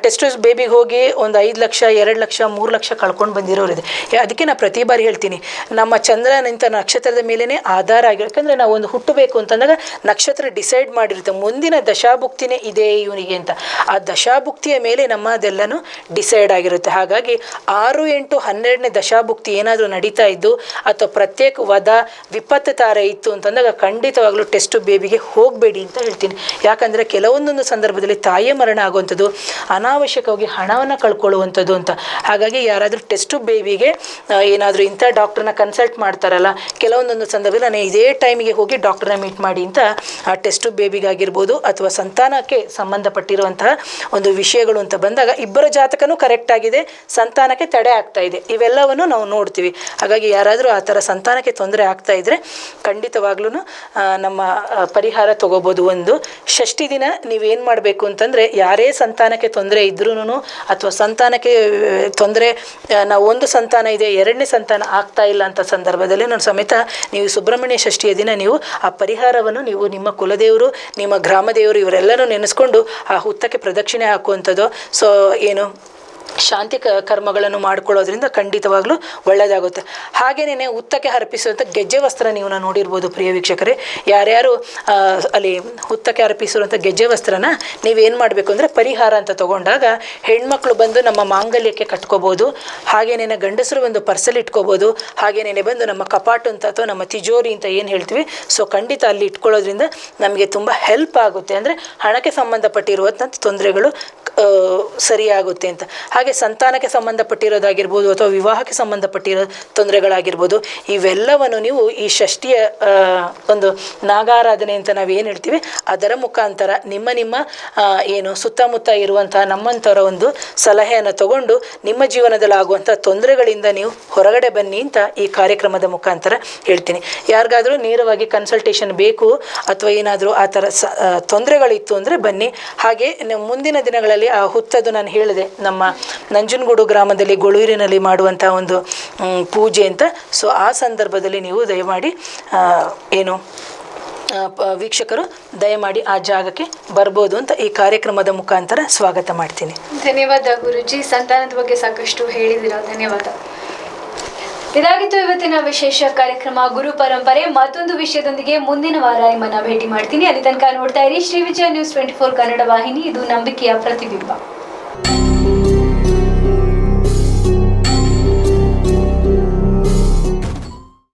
ಟೆಸ್ಟು ಬೇಬಿಗೆ ಹೋಗಿ ಒಂದು 5 ಲಕ್ಷ 2 ಲಕ್ಷ 3 ಲಕ್ಷ ಕಳ್ಕೊಂಡು ಬಂದಿರೋರಿದೆ. ಅದಕ್ಕೆ ನಾನು ಪ್ರತಿ ಬಾರಿ ಹೇಳ್ತೀನಿ, ನಮ್ಮ ಚಂದ್ರ ನಿಂತ ನಕ್ಷತ್ರದ ಮೇಲೇ ಆಧಾರ ಆಗಿ, ಯಾಕಂದರೆ ನಾವು ಒಂದು ಹುಟ್ಟಬೇಕು ಅಂತಂದಾಗ ನಕ್ಷತ್ರ ಡಿಸೈಡ್ ಮಾಡಿರುತ್ತೆ ಮುಂದಿನ ದಶಾಭುಕ್ತಿನೇ ಇದೆ ಇವನಿಗೆ ಅಂತ. ಆ ದಶಾಭುಕ್ತಿಯ ಮೇಲೆ ನಮ್ಮದೆಲ್ಲನೂ ಡಿಸೈಡ್ ಆಗಿರುತ್ತೆ. ಹಾಗಾಗಿ 6, 8, 12ನೇ ದಶಾಭುಕ್ತಿ ಏನಾದರೂ ನಡೀತಾ ಇದ್ದು ಅಥವಾ ಪ್ರತ್ಯೇಕ ವದ ವಿಪತ್ತು ತಾರೆ ಇತ್ತು ಅಂತಂದಾಗ ಖಂಡಿತವಾಗ್ಲೂ ಟೆಸ್ಟ್ ಬೇಬಿಗೆ ಹೋಗಬೇಡಿ ಅಂತ ಹೇಳ್ತೀನಿ. ಯಾಕಂದರೆ ಕೆಲವೊಂದೊಂದು ಸಂದರ್ಭದಲ್ಲಿ ತಾಯಿಯ ಮರಣ ಆಗುವಂಥದ್ದು, ಅನಾವಶ್ಯಕವಾಗಿ ಹಣವನ್ನು ಕಳ್ಕೊಳ್ಳುವಂಥದ್ದು ಅಂತ. ಹಾಗಾಗಿ ಯಾರಾದರೂ ಟೆಸ್ಟ್ ಬೇಬಿಗೆ ಏನಾದರೂ ಇಂಥ ಡಾಕ್ಟ್ರನ್ನ ಕನ್ಸಲ್ಟ್ ಮಾಡ್ತಾರಲ್ಲ, ಕೆಲವೊಂದೊಂದು ಸಂದರ್ಭದಲ್ಲಿ ನಾನು ಇದೇ ಟೈಮಿಗೆ ಹೋಗಿ ಡಾಕ್ಟ್ರನ್ನ ಮೀಟ್ ಮಾಡಿ ಅಂತ ಆ ಟೆಸ್ಟ್ ಬೇಬಿಗಾಗಿರ್ಬೋದು ಅಥವಾ ಸಂತಾನಕ್ಕೆ ಸಂಬಂಧಪಟ್ಟಿರುವಂತಹ ಒಂದು ವಿಷಯಗಳು ಅಂತ ಬಂದಾಗ ಇಬ್ಬರ ಜಾತಕನೂ ಕರೆಕ್ಟ್ ಆಗಿದೆ, ಸಂತಾನಕ್ಕೆ ತಡೆ ಆಗ್ತಾ ಇದೆ, ಇವೆಲ್ಲವನ್ನು ನಾವು ನೋಡ್ತೀವಿ. ಹಾಗಾಗಿ ಯಾರಾದರೂ ಆ ಥರ ಸಂತಾನಕ್ಕೆ ತೊಂದರೆ ಆಗ್ತಾ ಇದ್ದರೆ ಖಂಡಿತವಾಗ್ಲೂ ನಮ್ಮ ಪರಿಹಾರ ತಗೋಬೋದು. ಒಂದು ಷಷ್ಠಿ ದಿನ ನೀವೇನು ಮಾಡಬೇಕು ಅಂತಂದರೆ, ಯಾರೇ ಸಂತಾನಕ್ಕೆ ತೊಂದರೆ ಇದ್ರೂ ಅಥವಾ ಸಂತಾನಕ್ಕೆ ತೊಂದರೆ, ನಾವು ಒಂದು ಸಂತಾನ ಇದೆ, ಎರಡನೇ ಸಂತಾನ ಆಗ್ತಾ ಇಲ್ಲ ಅಂತ ಸಂದರ್ಭದಲ್ಲಿ ನಾನು ಸಮೇತ ನೀವು ಸುಬ್ರಹ್ಮಣ್ಯ ಷಷ್ಠಿಯ ದಿನ ನೀವು ಆ ಪರಿಹಾರವನ್ನು ನೀವು ನಿಮ್ಮ ಕುಲದೇವರು, ನಿಮ್ಮ ಗ್ರಾಮದೇವರು ಇವರೆಲ್ಲರೂ ನೆನೆಸ್ಕೊಂಡು ಆ ಹುತ್ತಕ್ಕೆ ಪ್ರದಕ್ಷಿಣೆ ಹಾಕುವಂಥದ್ದು. ಸೊ ಏನು ಶಾಂತಿ ಕರ್ಮಗಳನ್ನು ಮಾಡ್ಕೊಳ್ಳೋದ್ರಿಂದ ಖಂಡಿತವಾಗ್ಲೂ ಒಳ್ಳೆಯದಾಗುತ್ತೆ. ಹಾಗೆಯೇ ಹುತ್ತಕ್ಕೆ ಅರ್ಪಿಸುವಂಥ ಗೆಜ್ಜೆ ವಸ್ತ್ರ ನೀವು ನೋಡಿರ್ಬೋದು ಪ್ರಿಯ ವೀಕ್ಷಕರೇ. ಯಾರ್ಯಾರು ಅಲ್ಲಿ ಹುತ್ತಕ್ಕೆ ಅರ್ಪಿಸುವಂಥ ಗೆಜ್ಜೆ ವಸ್ತ್ರನ ನೀವೇನು ಮಾಡಬೇಕು ಅಂದರೆ ಪರಿಹಾರ ಅಂತ ತೊಗೊಂಡಾಗ ಹೆಣ್ಮಕ್ಳು ಬಂದು ನಮ್ಮ ಮಾಂಗಲ್ಯಕ್ಕೆ ಕಟ್ಕೋಬೋದು. ಹಾಗೇನೇ ಗಂಡಸರು ಒಂದು ಪರ್ಸಲ್ಲಿ ಇಟ್ಕೋಬೋದು. ಹಾಗೇನೇ ಬಂದು ನಮ್ಮ ಕಪಾಟು ಅಂತ ಅಥವಾ ನಮ್ಮ ತಿಜೋರಿ ಅಂತ ಏನು ಹೇಳ್ತೀವಿ, ಸೊ ಖಂಡಿತ ಅಲ್ಲಿ ಇಟ್ಕೊಳ್ಳೋದ್ರಿಂದ ನಮಗೆ ತುಂಬ ಹೆಲ್ಪ್ ಆಗುತ್ತೆ. ಅಂದರೆ ಹಣಕ್ಕೆ ಸಂಬಂಧಪಟ್ಟಿರುವಂಥ ತೊಂದರೆಗಳು ಸರಿಯಾಗುತ್ತೆ ಅಂತ. ಹಾಗೆ ಸಂತಾನಕ್ಕೆ ಸಂಬಂಧಪಟ್ಟಿರೋದಾಗಿರ್ಬೋದು ಅಥವಾ ವಿವಾಹಕ್ಕೆ ಸಂಬಂಧಪಟ್ಟಿರೋ ತೊಂದರೆಗಳಾಗಿರ್ಬೋದು, ಇವೆಲ್ಲವನ್ನು ನೀವು ಈ ಷಷ್ಠಿಯ ಒಂದು ನಾಗಾರಾಧನೆ ಅಂತ ನಾವೇನು ಹೇಳ್ತೀವಿ ಅದರ ಮುಖಾಂತರ ನಿಮ್ಮ ಏನು ಸುತ್ತಮುತ್ತ ಇರುವಂತಹ ನಮ್ಮಂಥವರ ಒಂದು ಸಲಹೆಯನ್ನು ತಗೊಂಡು ನಿಮ್ಮ ಜೀವನದಲ್ಲಿ ಆಗುವಂಥ ತೊಂದರೆಗಳಿಂದ ನೀವು ಹೊರಗಡೆ ಬನ್ನಿ ಅಂತ ಈ ಕಾರ್ಯಕ್ರಮದ ಮುಖಾಂತರ ಹೇಳ್ತೀನಿ. ಯಾರಿಗಾದರೂ ನೇರವಾಗಿ ಕನ್ಸಲ್ಟೇಷನ್ ಬೇಕು ಅಥವಾ ಏನಾದರೂ ಆ ಥರ ತೊಂದರೆಗಳಿತ್ತು ಅಂದರೆ ಬನ್ನಿ. ಹಾಗೆ ಮುಂದಿನ ದಿನಗಳಲ್ಲಿ ಆ ಹುತ್ತದು ನಾನು ಹೇಳಿದೆ ನಮ್ಮ ನಂಜನಗೂಡು ಗ್ರಾಮದಲ್ಲಿ ಗೊಳೂರಿನಲ್ಲಿ ಮಾಡುವಂಥ ಒಂದು ಪೂಜೆ ಅಂತ. ಸೊ ಆ ಸಂದರ್ಭದಲ್ಲಿ ನೀವು ದಯಮಾಡಿ ಏನು ವೀಕ್ಷಕರು ದಯಮಾಡಿ ಆ ಜಾಗಕ್ಕೆ ಬರ್ಬೋದು ಅಂತ ಈ ಕಾರ್ಯಕ್ರಮದ ಮುಖಾಂತರ ಸ್ವಾಗತ ಮಾಡ್ತೀನಿ. ಧನ್ಯವಾದ ಗುರುಜಿ, ಸಂತಾನದ ಬಗ್ಗೆ ಸಾಕಷ್ಟು ಹೇಳಿದಿರ, ಧನ್ಯವಾದ. ಇದಾಗಿತ್ತು ಇವತ್ತಿನ ವಿಶೇಷ ಕಾರ್ಯಕ್ರಮ ಗುರು ಪರಂಪರೆ. ಮತ್ತೊಂದು ವಿಷಯದೊಂದಿಗೆ ಮುಂದಿನ ವಾರ ನಿಮ್ಮನ್ನ ಭೇಟಿ ಮಾಡ್ತೀನಿ. ಅಲ್ಲಿ ತನಕ ನೋಡ್ತಾ ಇರಿ ಶ್ರೀ ವಿಜಯ ನ್ಯೂಸ್ 24 ಕನ್ನಡ ವಾಹಿನಿ. ಇದು ನಂಬಿಕೆಯ ಪ್ರತಿಬಿಂಬ.